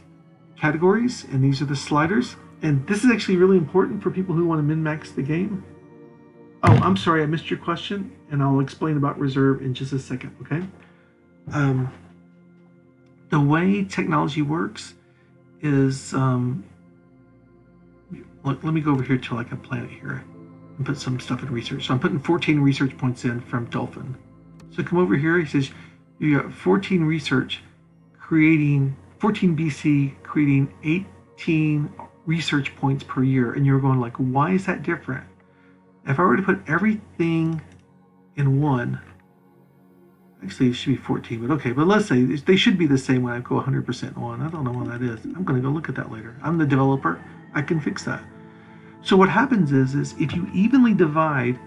categories, and these are the sliders. And this is actually really important for people who want to min-max the game. Oh, I'm sorry, I missed your question, and I'll explain about reserve in just a second, okay? The way technology works is, let me go over here to a planet here and put some stuff in research. So I'm putting 14 research points in from Dolphin. So come over here, he says, you got 14 research, creating 14 BC, creating 18 research points per year. And you're going why is that different? If I were to put everything in one, actually it should be 14, but okay, but let's say they should be the same when I go 100% on. I don't know what that is. I'm going to go look at that later. I'm the developer. I can fix that. So what happens is if you evenly divide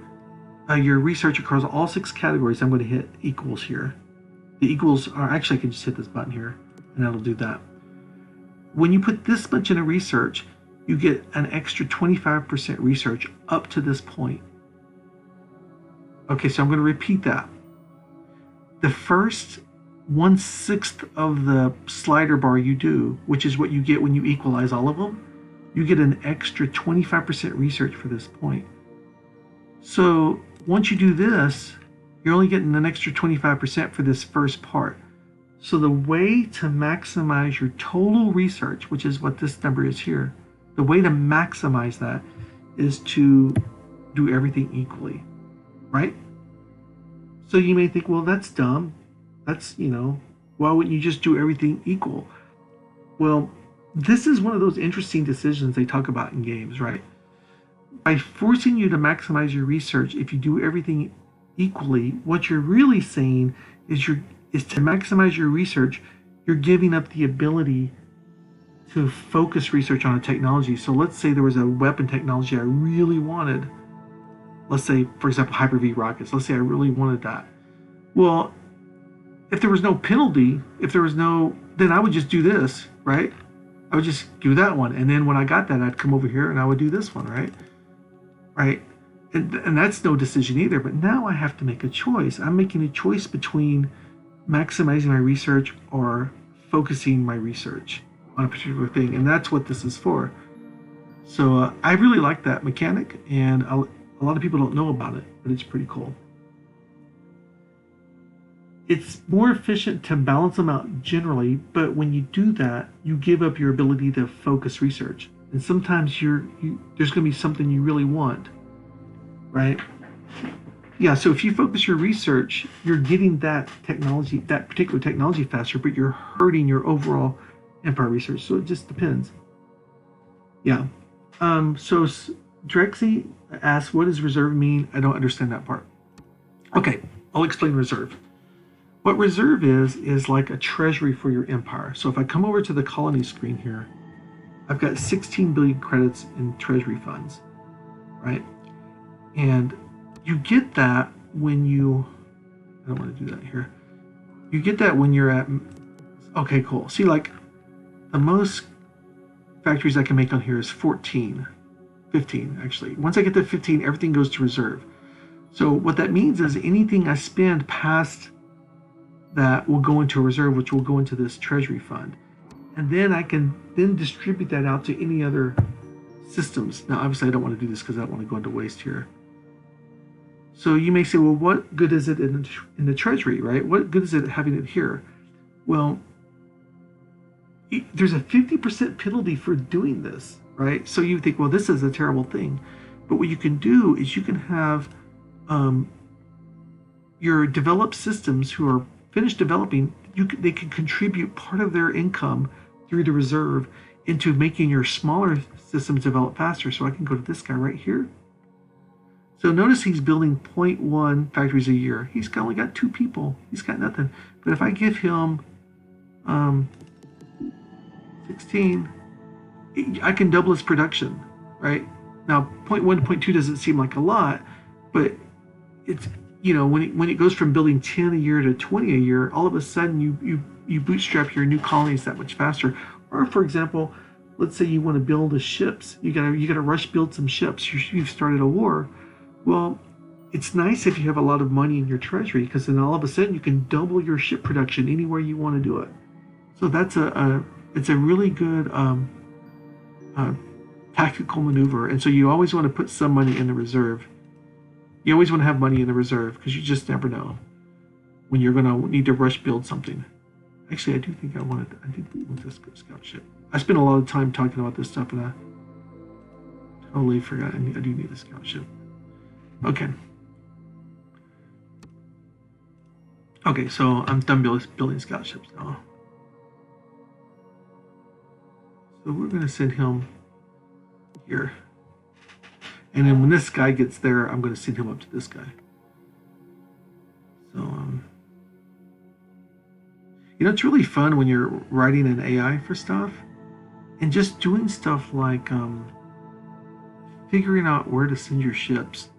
your research across all 6 categories, I'm going to hit equals here. The equals are, actually I can just hit this button here and that'll do that. When you put this much into research, you get an extra 25% research up to this point. Okay, so I'm going to repeat that. The first 1/6 of the slider bar you do, which is what you get when you equalize all of them, you get an extra 25% research for this point. So once you do this, you're only getting an extra 25% for this first part. So the way to maximize your total research, which is what this number is here, the way to maximize that is to do everything equally, right? So you may think, well, that's dumb. That's, why wouldn't you just do everything equal? Well, this is one of those interesting decisions they talk about in games, right? By forcing you to maximize your research, if you do everything equally, what you're really saying is to maximize your research, you're giving up the ability to focus research on a technology. So let's say there was a weapon technology I really wanted. Let's say, for example, Hyper-V rockets. Let's say I really wanted that. Well, if there was no penalty, then I would just do this, right? I would just do that one. And then when I got that, I'd come over here and I would do this one, right? Right? And that's no decision either. But now I have to make a choice. I'm making a choice between maximizing my research or focusing my research on a particular thing. And that's what this is for. So I really like that mechanic. And A lot of people don't know about it, but it's pretty cool. It's more efficient to balance them out generally, but when you do that, you give up your ability to focus research. And sometimes there's going to be something you really want, right? Yeah, so if you focus your research, you're getting that technology, that particular technology faster, but you're hurting your overall empire research. So it just depends. Yeah. So Drexy asks, what does reserve mean? I don't understand that part. Okay, I'll explain reserve. What reserve is like a treasury for your empire. So if I come over to the colony screen here, I've got 16 billion credits in treasury funds, right? And you get that when you, I don't want to do that here. You get that when you're at, okay, cool. See, like the most factories I can make on here is 15 actually. Once I get to 15, everything goes to reserve. So what that means is anything I spend past that will go into a reserve, which will go into this treasury fund. And then I can then distribute that out to any other systems. Now, obviously, I don't want to do this because I don't want to go into waste here. So you may say, well, what good is it in the treasury, right? What good is it having it here? Well, there's a 50% penalty for doing this, right? So you think, well, this is a terrible thing. But what you can do is you can have your developed systems who are finished developing, they can contribute part of their income through the reserve into making your smaller systems develop faster. So I can go to this guy right here. So notice he's building 0.1 factories a year. He's only got 2 people. He's got nothing. But if I give him 16, I can double his production, right? Now 0.1 to 0.2 doesn't seem like a lot, but it's, you know, when it goes from building 10 a year to 20 a year, all of a sudden you bootstrap your new colonies that much faster. Or for example, let's say you want to build a ships. You gotta rush build some ships. You've started a war. Well, it's nice if you have a lot of money in your treasury, because then all of a sudden you can double your ship production anywhere you want to do it. So that's it's a really good tactical maneuver. And so you always want to put some money in the reserve. You always want to have money in the reserve because you just never know when you're going to need to rush build something. Actually, I do think I did want this scout ship. I spent a lot of time talking about this stuff, and I totally forgot I do need a scout ship. Okay. Okay, so I'm done building scout ships now. So we're going to send him here. And then when this guy gets there, I'm going to send him up to this guy. So, you know, it's really fun when you're writing an AI for stuff and just doing stuff like figuring out where to send your ships,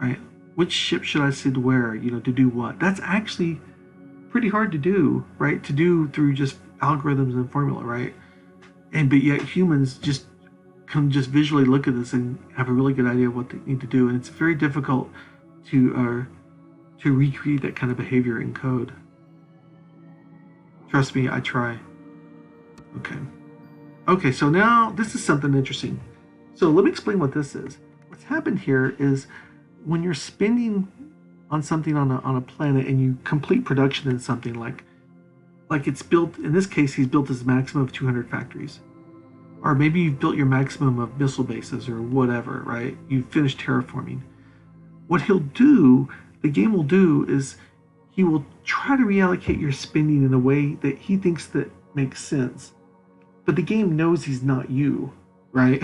right? Which ship should I send where, you know, to do what? That's actually pretty hard to do, right? To do through just algorithms and formula, right? But yet humans just can just visually look at this and have a really good idea of what they need to do. And it's very difficult to recreate that kind of behavior in code. Trust me, I try. Okay, so now this is something interesting. So let me explain what this is. What's happened here is when you're spending on something on a planet and you complete production in something like it's built, in this case, he's built his maximum of 200 factories. Or maybe you've built your maximum of missile bases or whatever, right? You've finished terraforming. What the game will do is he will try to reallocate your spending in a way that he thinks that makes sense. But the game knows he's not you, right?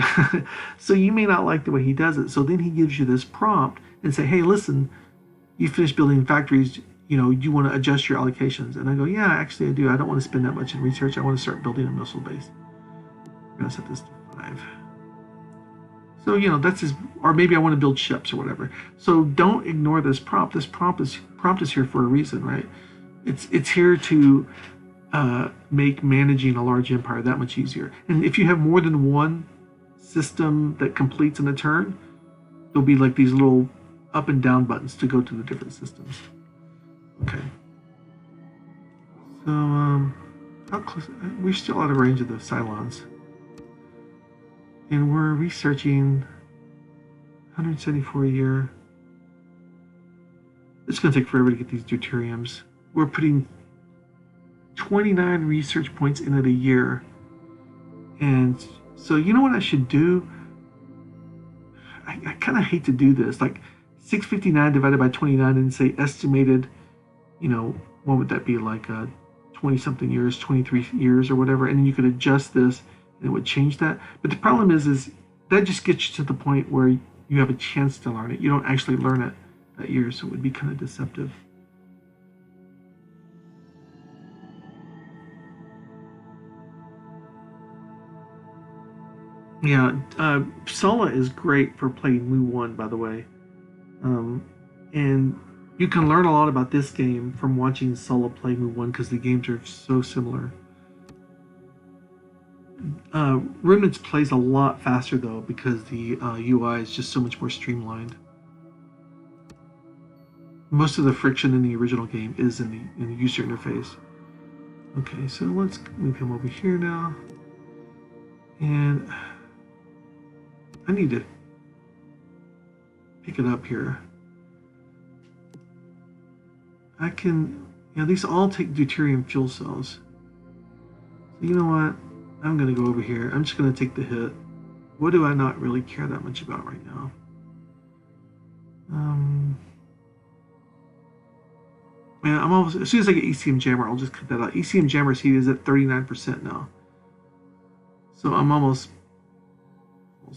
So you may not like the way he does it. So then he gives you this prompt and say, hey, listen, you finished building factories, you know, you want to adjust your allocations. And I go, yeah, actually I do. I don't want to spend that much in research. I want to start building a missile base. I'm going to set this to 5. So, you know, that's his, or maybe I want to build ships or whatever. So don't ignore this prompt. This prompt is here for a reason, right? It's here to make managing a large empire that much easier. And if you have more than one system that completes in a turn, there'll be like these little up and down buttons to go to the different systems. Okay. So, how close? We're still out of range of the Cylons. And we're researching 174 a year. It's going to take forever to get these deuteriums. We're putting 29 research points in it a year. And so, you know what I should do? I kind of hate to do this. Like 659 divided by 29 and say estimated, what would that be? Like 20 something years, 23 years or whatever. And then you could adjust this and it would change that. But the problem is that just gets you to the point where you have a chance to learn it. You don't actually learn it that year, so it would be kind of deceptive. Yeah, Sola is great for playing Mu 1, by the way. And you can learn a lot about this game from watching Sola play Mu 1 because the games are so similar. Remnants plays a lot faster, though, because the UI is just so much more streamlined. Most of the friction in the original game is in the user interface. Okay, so let's move him over here now. And I need to pick it up here. I can, these all take deuterium fuel cells. So you know what? I'm going to go over here. I'm just going to take the hit. What do I not really care that much about right now? Man, I'm almost, as soon as I get ECM Jammer, I'll just cut that out. ECM Jammer's heat is at 39% now. So I'm almost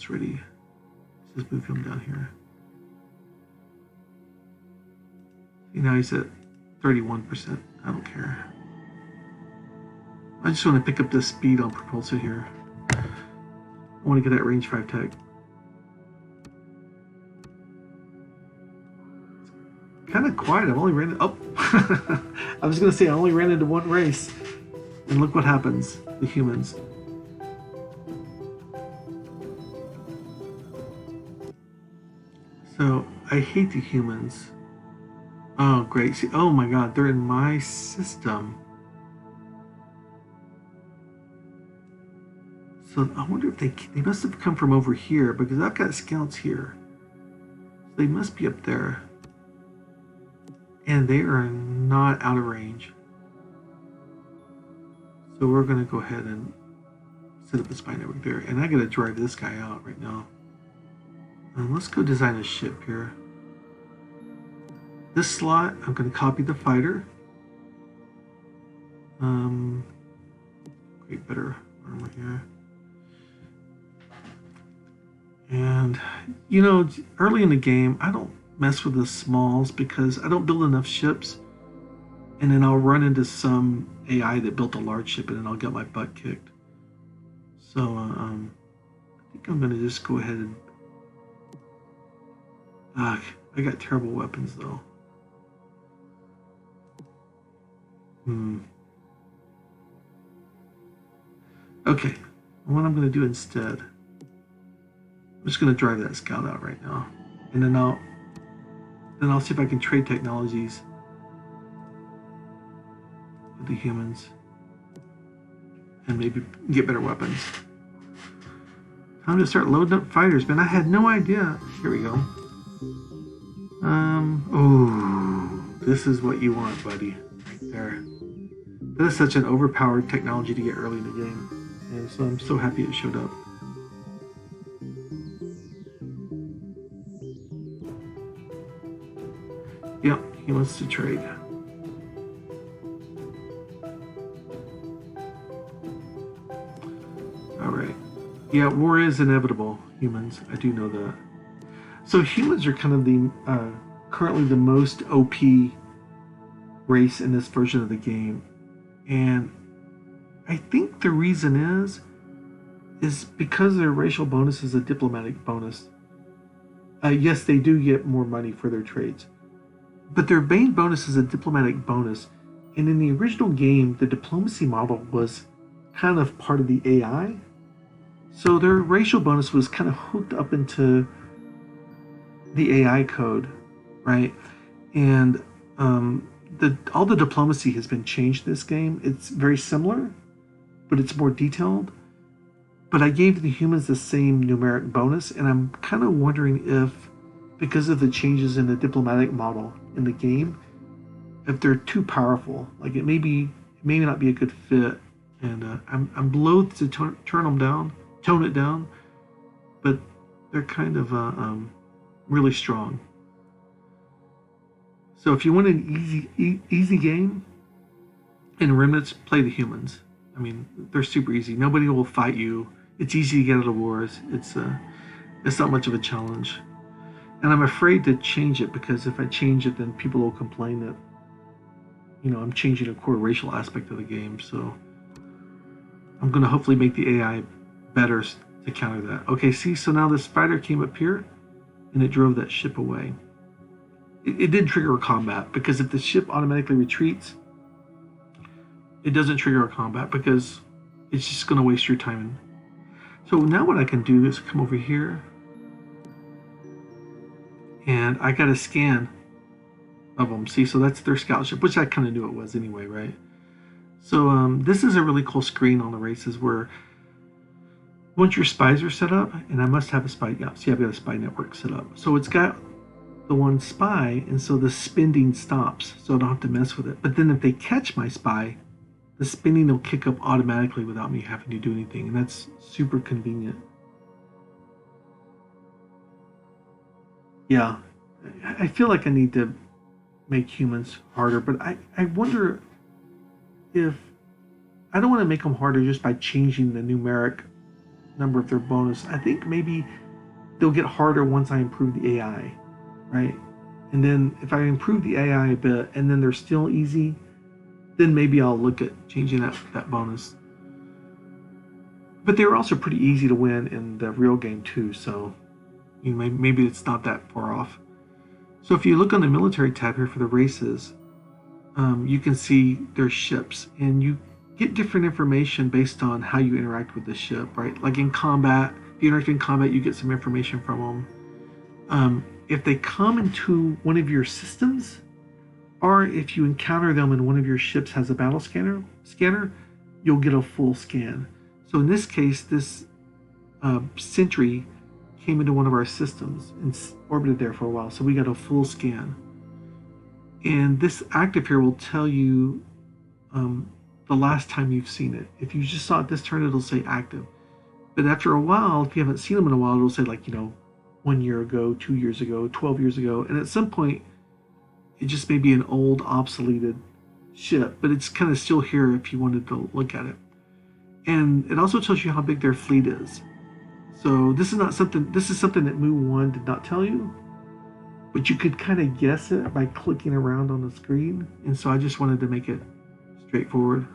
ready. Let's just move him down here. See, now he's at 31%. I don't care. I just want to pick up the speed on propulsion here. I want to get that range 5 tech. Kind of quiet. I've only ran it. Oh, I was going to say I only ran into one race. And look what happens. The humans. So, I hate the humans. Oh, great. See, oh my god, they're in my system. So, I wonder if they must have come from over here, because I've got scouts here. So they must be up there. And they are not out of range. So we're going to go ahead and set up a spy network there. And I got to drive this guy out right now. Let's go design a ship here. This slot, I'm going to copy the fighter. Create better armor here. And, early in the game, I don't mess with the smalls because I don't build enough ships. And then I'll run into some AI that built a large ship and then I'll get my butt kicked. So, I think I'm going to just go ahead and... I got terrible weapons, though. Okay, what I'm going to do instead, I'm just going to drive that scout out right now. And then I'll see if I can trade technologies with the humans. And maybe get better weapons. Time to start loading up fighters, man. I had no idea. Here we go. Oh, this is what you want, buddy. Right there. That is such an overpowered technology to get early in the game. And so I'm so happy it showed up. Yep, he wants to trade. Alright. Yeah, war is inevitable, humans. I do know that. So humans are kind of the currently the most OP race in this version of the game. And I think the reason is because their racial bonus is a diplomatic bonus. Yes, they do get more money for their trades. But their main bonus is a diplomatic bonus. And in the original game, the diplomacy model was kind of part of the AI. So their racial bonus was kind of hooked up into the AI code, right? And all the diplomacy has been changed in this game. It's very similar, but it's more detailed. but I gave the humans the same numeric bonus, and I'm kind of wondering if, because of the changes in the diplomatic model in the game, if they're too powerful. Like it may not be a good fit, and I'm loath to tone it down, but they're kind of really strong. So if you want an easy game in Remnants, play the humans. I mean, they're super easy. Nobody will fight you. It's easy to get out of wars. It's not much of a challenge. And I'm afraid to change it, because if I change it, then people will complain that, I'm changing a core racial aspect of the game. So I'm going to hopefully make the AI better to counter that. Okay, see, so now this fighter came up here and it drove that ship away. It did trigger a combat, because if the ship automatically retreats, it doesn't trigger a combat, because it's just going to waste your time. So now what I can do is come over here, and I got a scan of them. See, so that's their scout ship, which I kind of knew it was anyway, right? So this is a really cool screen on the races where once your spies are set up, and I must have a spy. Yeah, see, I've got a spy network set up. So it's got the one spy, and so the spinning stops, so I don't have to mess with it. But then if they catch my spy, the spinning will kick up automatically without me having to do anything, and that's super convenient. Yeah, I feel like I need to make humans harder, but I wonder if I don't want to make them harder just by changing the numeric number of their bonus. I think maybe they'll get harder once I improve the AI, right? And then if I improve the AI a bit and then they're still easy, then maybe I'll look at changing that bonus. But they were also pretty easy to win in the real game too, so maybe it's not that far off. So if you look on the military tab here for the races, you can see their ships, and you get different information based on how you interact with the ship, right? Like in combat, if you interact in combat, you get some information from them. If they come into one of your systems, or if you encounter them and one of your ships has a battle scanner, you'll get a full scan. So in this case, this sentry came into one of our systems and orbited there for a while, so we got a full scan. And this active here will tell you the last time you've seen it. If you just saw it this turn, it'll say active. But after a while, if you haven't seen them in a while, it'll say 1 year ago, 2 years ago, 12 years ago. And at some point, it just may be an old, obsoleted ship, but it's kind of still here if you wanted to look at it. And it also tells you how big their fleet is. So this is something that Moo 1 did not tell you, but you could kind of guess it by clicking around on the screen. And so I just wanted to make it straightforward.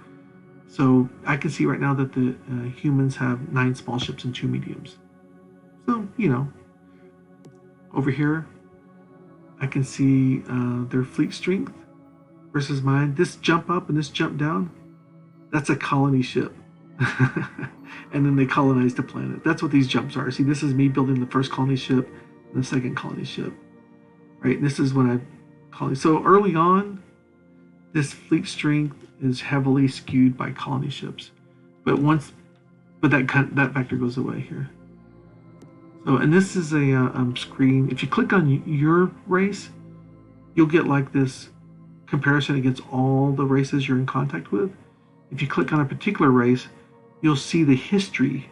So I can see right now that the humans have 9 small ships and 2 mediums. So, over here, I can see their fleet strength versus mine. This jump up and this jump down, that's a colony ship. And then they colonized the planet. That's what these jumps are. See, this is me building the first colony ship and the second colony ship. Right? And this is when I colony. So early on, this fleet strength is heavily skewed by colony ships. But that factor goes away here. So, and this is a screen. If you click on your race, you'll get like this comparison against all the races you're in contact with. If you click on a particular race, you'll see the history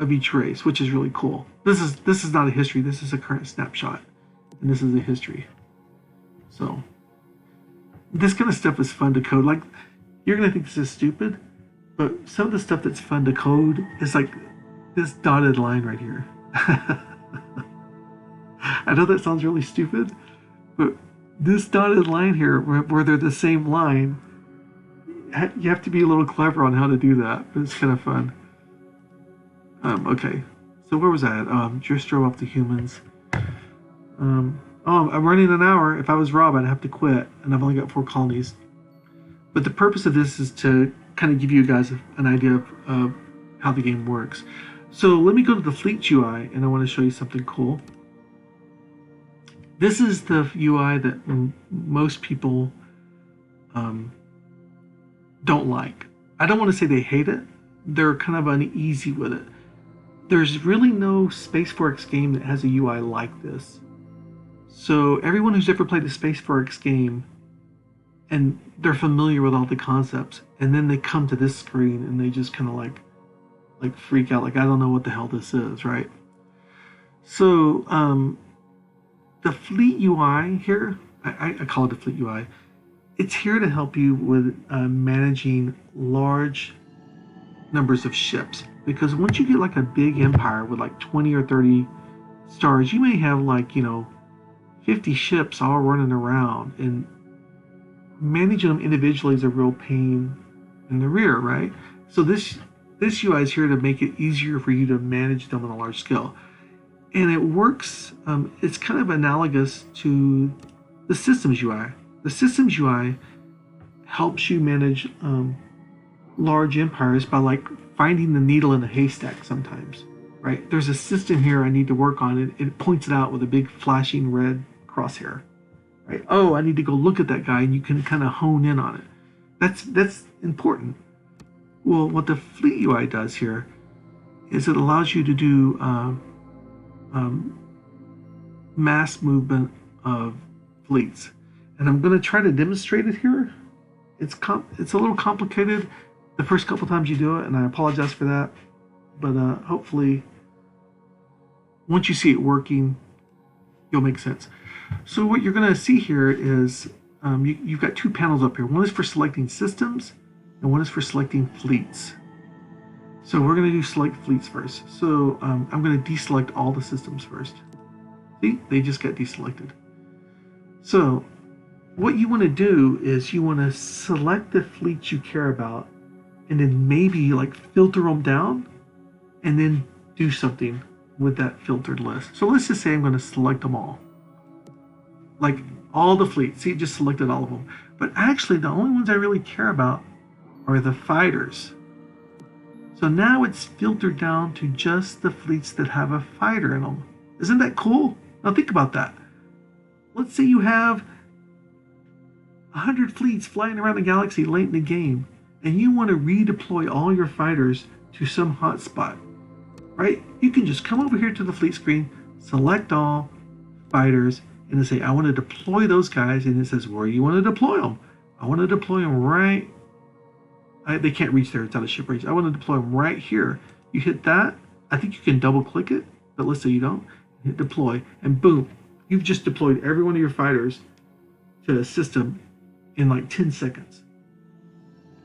of each race, which is really cool. This is not a history. This is a current snapshot, and this is a history. So this kind of stuff is fun to code. Like, you're gonna think this is stupid, but some of the stuff that's fun to code is like this dotted line right here. I know that sounds really stupid, but this dotted line here, where they're the same line, you have to be a little clever on how to do that, but it's kind of fun. Okay, so where was I at? Just drove off the humans. I'm running an hour. If I was Rob, I'd have to quit, and I've only got 4 colonies. But the purpose of this is to kind of give you guys an idea of how the game works. So let me go to the Fleet UI, and I want to show you something cool. This is the UI that most people don't like. I don't want to say they hate it, they're kind of uneasy with it. There's really no Space 4X game that has a UI like this. So everyone who's ever played a Space 4X game and they're familiar with all the concepts, and then they come to this screen and they just kind of like freak out, like I don't know what the hell this is, right? So the Fleet UI here, I call it the Fleet UI. It's here to help you with managing large numbers of ships, because once you get like a big empire with like 20 or 30 stars, you may have like 50 ships all running around, and managing them individually is a real pain in the rear, right? So this UI is here to make it easier for you to manage them on a large scale. And it works, it's kind of analogous to the Systems UI. The Systems UI helps you manage large empires by like finding the needle in a haystack sometimes, right? There's a system here I need to work on, and it points it out with a big flashing red crosshair, right? Oh, I need to go look at that guy, and you can kind of hone in on it. That's important. Well, what the Fleet UI does here is it allows you to do mass movement of fleets, and I'm going to try to demonstrate it here. It's a little complicated the first couple times you do it, and I apologize for that, but hopefully once you see it working, you'll make sense. So what you're going to see here is you've got two panels up here. One is for selecting systems, and one is for selecting fleets. So we're going to do select fleets first. So I'm going to deselect all the systems first. See, they just got deselected. So what you want to do is you want to select the fleets you care about, and then maybe like filter them down, and then do something with that filtered list. So let's just say I'm going to select them all. Like all the fleets. See, it just selected all of them. But actually the only ones I really care about are the fighters. So now it's filtered down to just the fleets that have a fighter in them. Isn't that cool? Now think about that. Let's say you have 100 fleets flying around the galaxy late in the game, and you want to redeploy all your fighters to some hotspot, right? You can just come over here to the fleet screen, select all fighters, and then say, I want to deploy those guys, and it says, where do you want to deploy them? I want to deploy them right... they can't reach there, it's out of ship range. I want to deploy them right here. You hit that, I think you can double click it, but let's say you don't. Hit deploy, and boom, you've just deployed every one of your fighters to a system in like 10 seconds.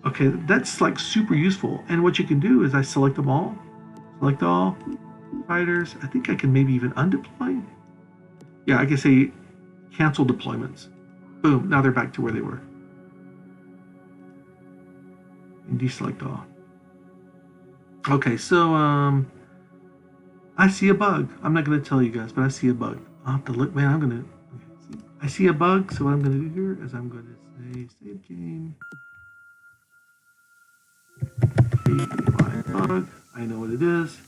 Okay, that's like super useful. And what you can do is I select them all, select all fighters. I think I can maybe even undeploy. Yeah, I can say cancel deployments. Boom, now they're back to where they were. And deselect all. Okay, so I see a bug. I'm not going to tell you guys, but I see a bug. I'll have to look, man. I see a bug, so what I'm going to do here is I'm going to say save game. Bug. I know what it is,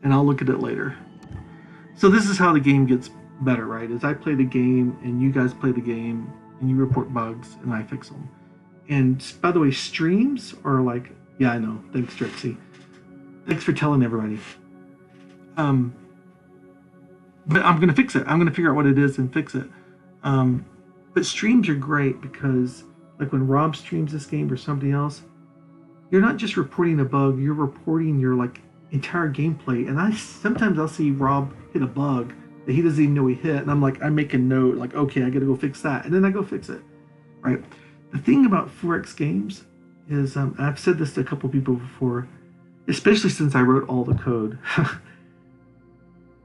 and I'll look at it later. So this is how the game gets better, right? Is I play the game, and you guys play the game, and you report bugs, and I fix them. And by the way, streams are like, yeah, I know. Thanks, Drexy. Thanks for telling everybody. But I'm going to fix it. I'm going to figure out what it is and fix it. But streams are great because, like when Rob streams this game or somebody else, you're not just reporting a bug, you're reporting your like entire gameplay. And sometimes I'll see Rob hit a bug that he doesn't even know he hit, and I'm like, I make a note, like, okay, I got to go fix that, and then I go fix it, right? The thing about 4X games is, I've said this to a couple people before, especially since I wrote all the code.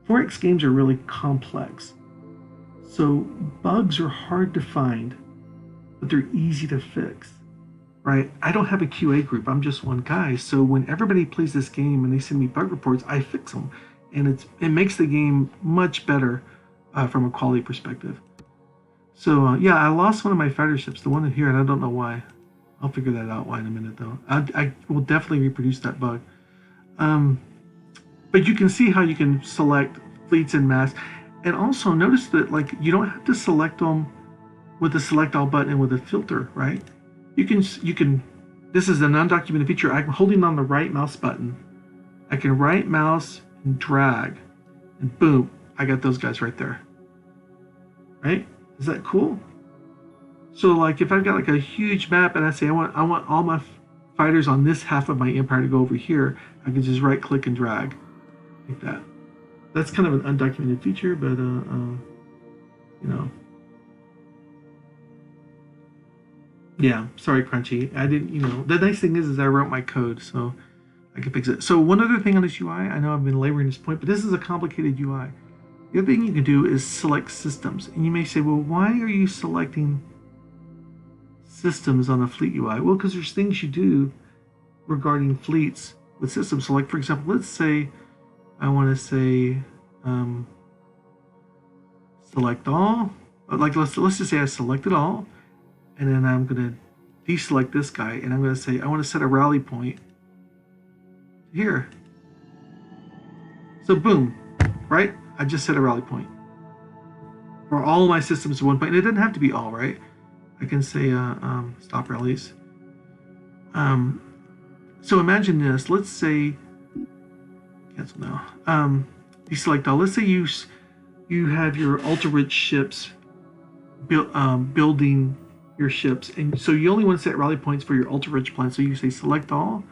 4X games are really complex. So bugs are hard to find, but they're easy to fix, right? I don't have a QA group. I'm just one guy. So when everybody plays this game and they send me bug reports, I fix them. And it makes the game much better from a quality perspective. So yeah, I lost one of my fighter ships, the one in here, and I don't know why. I'll figure that out why in a minute, though. I will definitely reproduce that bug. But you can see how you can select fleets en masse. And also notice that like you don't have to select them with the select all button and with a filter, right? You can this is an undocumented feature. I'm holding on the right mouse button. I can right mouse and drag, and boom, I got those guys right there. Right? Is that cool? So like if I've got like a huge map and I say I want all my fighters on this half of my empire to go over here, I can just right click and drag like that. That's kind of an undocumented feature, but you know. Yeah, sorry, Crunchy. I didn't, you know, the nice thing is I wrote my code, so I can fix it. So one other thing on this UI, I know I've been laboring this point, but this is a complicated UI. The other thing you can do is select systems. And you may say, well, why are you selecting systems on a fleet UI? Well, because there's things you do regarding fleets with systems. So like, for example, let's say I want to say select all. Like let's just say I selected all. And then I'm going to deselect this guy, and I'm going to say I want to set a rally point here. So boom, right? I just set a rally point for all of my systems to one point. And it doesn't have to be all, right? I can say stop rallies. So imagine this. Let's say cancel now. Deselect all. Let's say you have your ultra-rich ships building your ships, and so you only want to set rally points for your ultra rich plan. So you say select all,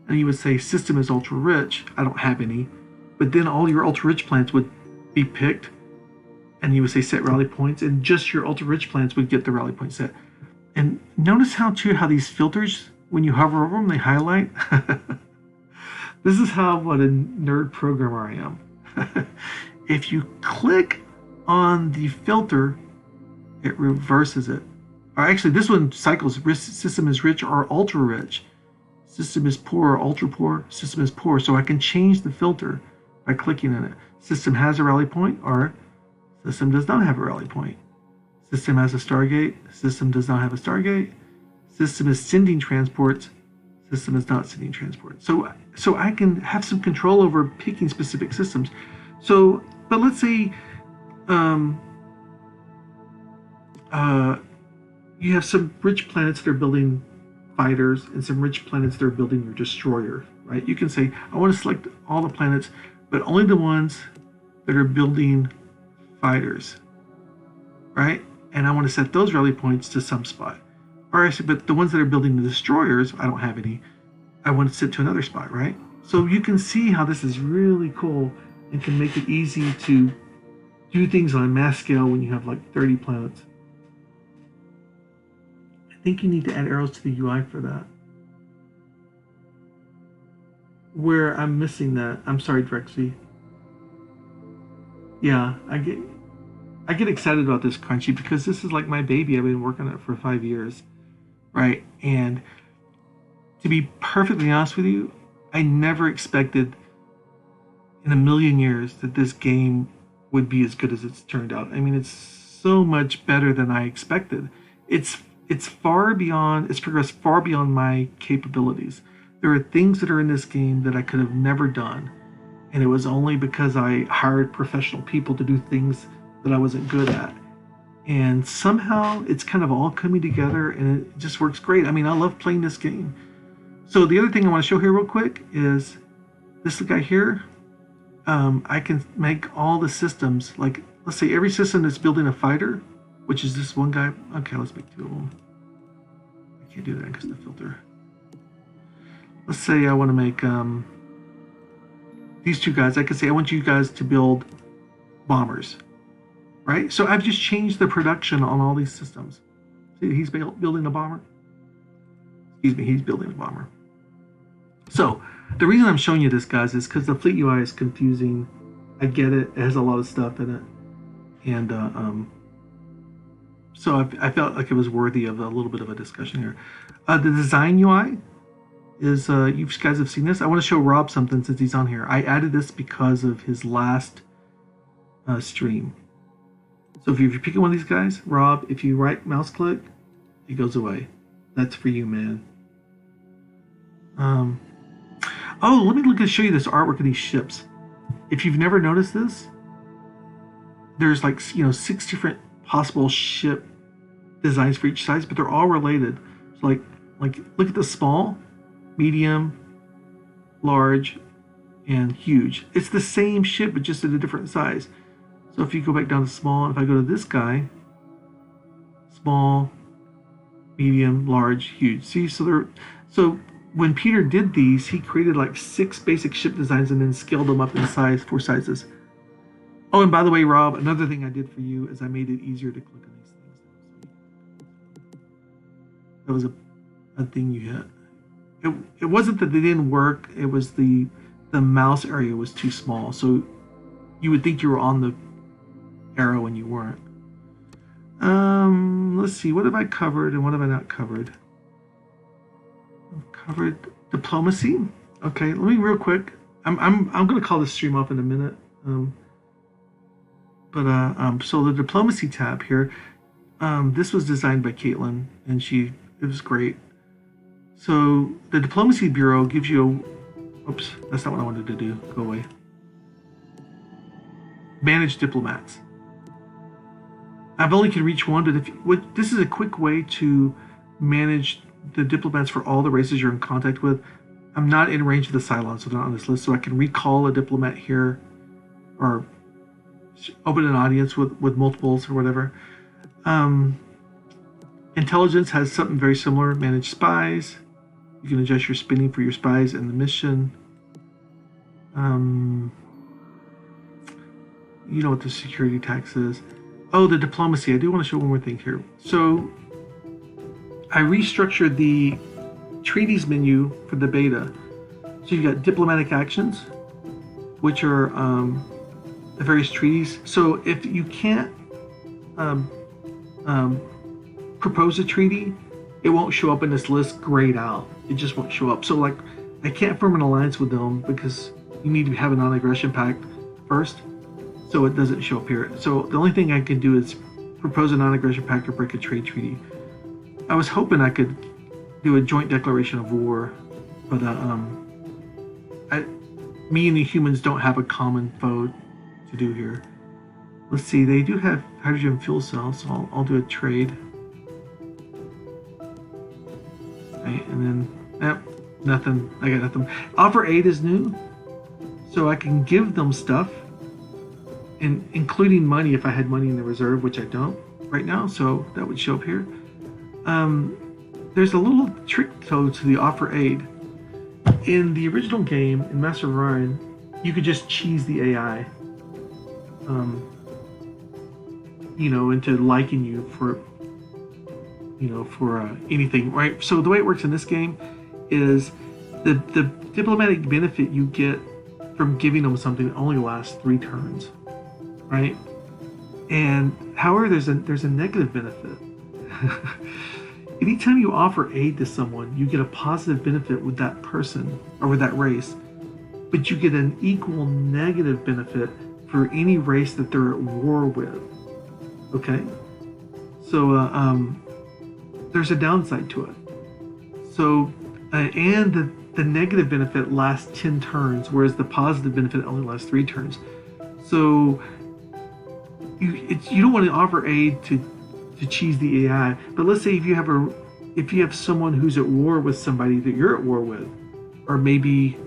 and you would say system is ultra rich. I don't have any, but then all your ultra rich plans would be picked, and you would say set rally points, and just your ultra rich plans would get the rally point set. And notice how these filters, when you hover over them, they highlight. This is what a nerd programmer I am. If you click on the filter, it reverses it. Or actually, this one cycles system is rich or ultra rich. System is poor or ultra poor. System is poor. So I can change the filter by clicking on it. System has a rally point, or system does not have a rally point. System has a Stargate. System does not have a Stargate. System is sending transports. System is not sending transports. So I can have some control over picking specific systems. So, but let's say you have some rich planets that are building fighters and some rich planets that are building your destroyer, right? You can say, I want to select all the planets, but only the ones that are building fighters, right? And I want to set those rally points to some spot. Or I say, but the ones that are building the destroyers, I don't have any. I want to set to another spot, right? So you can see how this is really cool and can make it easy to do things on a mass scale when you have like 30 planets. I think you need to add arrows to the UI for that. Where I'm missing that, I'm sorry, Drexy. Yeah, I get excited about this, Crunchy, because this is like my baby. I've been working on it for 5 years, right? And to be perfectly honest with you, I never expected in a million years that this game would be as good as it's turned out. I mean, it's so much better than I expected. It's progressed far beyond my capabilities. There are things that are in this game that I could have never done, and it was only because I hired professional people to do things that I wasn't good at. And somehow it's kind of all coming together, and it just works great. I mean, I love playing this game. So the other thing I want to show here real quick is this guy here. I can make all the systems, like let's say every system that's building a fighter, which is this one guy. Okay, let's make 2 of them. I can't do that because of the filter. Let's say I want to make these 2 guys. I could say I want you guys to build bombers, right? So I've just changed the production on all these systems. See, he's building a bomber. Excuse me, he's building a bomber. So the reason I'm showing you this, guys, is because the fleet UI is confusing. I get it. It has a lot of stuff in it. And so I felt like it was worthy of a little bit of a discussion here. The design UI is, you guys have seen this. I want to show Rob something since he's on here. I added this because of his last stream. So if you're picking one of these guys, Rob, if you right mouse click, it goes away. That's for you, man. Oh, let me show you this artwork of these ships. If you've never noticed this, there's like 6 different possible ship designs for each size, but they're all related. So like Like, look at the small, medium, large, and huge. It's the same ship, but just at a different size. So if you go back down to small, if I go to this guy, small, medium, large, huge. See, so when Peter did these, he created like 6 basic ship designs and then scaled them up in size, 4 sizes. Oh, and by the way, Rob, another thing I did for you is I made it easier to click on these things. That was a thing you hit. It wasn't that they didn't work. It was the mouse area was too small. So you would think you were on the arrow and you weren't. Let's see. What have I covered and what have I not covered? I've covered diplomacy. Okay, let me real quick. I'm going to call this stream off in a minute. So the diplomacy tab here, this was designed by Caitlin, and it was great. So the diplomacy bureau gives you oops, that's not what I wanted to do. Go away. Manage diplomats. I've only can reach one, but this is a quick way to manage the diplomats for all the races you're in contact with. I'm not in range of the Cylons, so they're not on this list, so I can recall a diplomat here, or open an audience with multiples or whatever. Intelligence has something very similar. Manage spies. You can adjust your spending for your spies and the mission. You know what the security tax is. Oh, the diplomacy. I do want to show one more thing here. So I restructured the treaties menu for the beta. So you've got diplomatic actions, which are the various treaties. So if you can't propose a treaty, it won't show up in this list grayed out. It just won't show up. So like, I can't form an alliance with them because you need to have a non-aggression pact first. So it doesn't show up here. So the only thing I can do is propose a non-aggression pact or break a trade treaty. I was hoping I could do a joint declaration of war, but me and the humans don't have a common foe to do here. Let's see, they do have hydrogen fuel cells, so I'll do a trade. Right, and then, nothing, I got nothing. Offer aid is new, so I can give them stuff, and including money if I had money in the reserve, which I don't right now, so that would show up here. There's a little trick though to the offer aid. In the original game, in Master of Orion, you could just cheese the AI, into liking you for, anything, right? So the way it works in this game is the diplomatic benefit you get from giving them something only lasts 3 turns, right? And however, there's a negative benefit. Anytime you offer aid to someone, you get a positive benefit with that person or with that race, but you get an equal negative benefit for any race that they're at war with. Okay? So there's a downside to it. So, and the negative benefit lasts 10 turns, whereas the positive benefit only lasts 3 turns. So you don't want to offer aid to cheese the AI, but let's say if you have someone who's at war with somebody that you're at war with, or maybe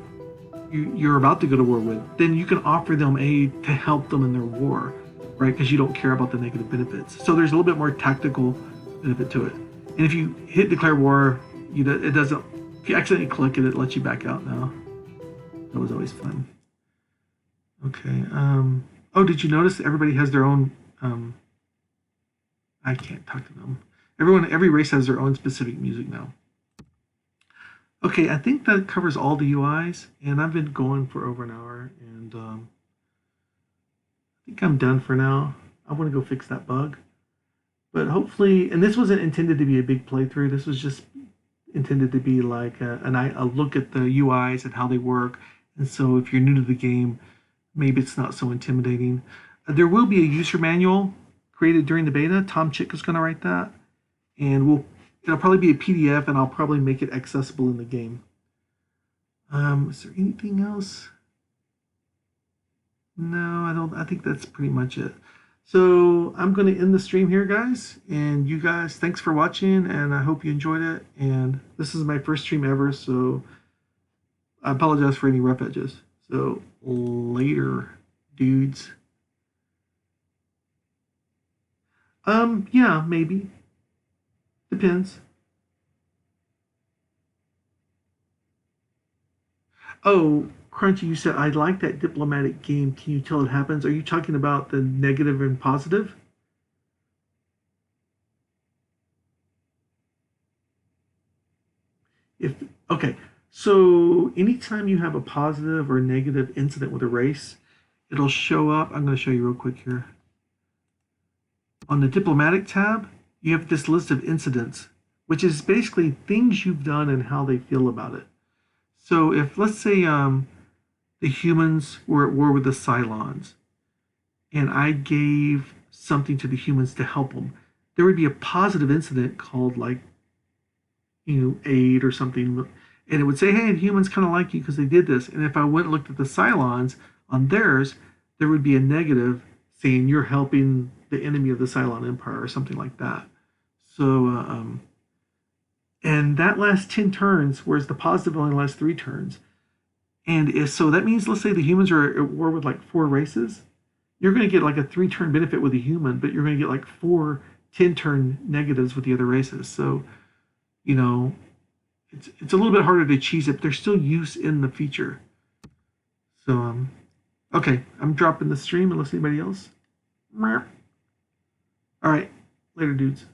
you're about to go to war with, then you can offer them aid to help them in their war, right? Because you don't care about the negative benefits. So there's a little bit more tactical benefit to it. And if you hit declare war, it doesn't. If you accidentally click it, it lets you back out now. That was always fun. Okay. Oh, did you notice everybody has their own? I can't talk to them. Every race has their own specific music now. Okay, I think that covers all the UIs, and I've been going for over an hour, and I think I'm done for now. I want to go fix that bug. But hopefully, and this wasn't intended to be a big playthrough. This was just intended to be like a look at the UIs and how they work. And so if you're new to the game, maybe it's not so intimidating. There will be a user manual created during the beta. Tom Chick is going to write that. And it'll probably be a PDF, and I'll probably make it accessible in the game. Is there anything else? No, I don't. I think that's pretty much it. So I'm going to end the stream here, guys. And you guys, thanks for watching, and I hope you enjoyed it. And this is my first stream ever, so I apologize for any rough edges. So later, dudes. Yeah, maybe. Depends. Oh, Crunchy, you said I like that diplomatic game. Can you tell it happens? Are you talking about the negative and positive? If okay, so anytime you have a positive or negative incident with a race, it'll show up. I'm going to show you real quick here. On the diplomatic tab, you have this list of incidents, which is basically things you've done and how they feel about it. So if let's say the humans were at war with the Cylons, and I gave something to the humans to help them, there would be a positive incident called like aid or something, and it would say, hey, the humans kind of like you because they did this. And if I went and looked at the Cylons on theirs, there would be a negative saying you're helping the enemy of the Cylon Empire or something like that. So and that lasts 10 turns, whereas the positive only lasts 3 turns. And if so, that means let's say the humans are at war with like 4 races, you're going to get like a 3-turn benefit with a human, but you're going to get like 4 10-turn negatives with the other races. So you know, it's a little bit harder to cheese it, but there's still use in the feature. So okay, I'm dropping the stream unless anybody else. All right, later, dudes.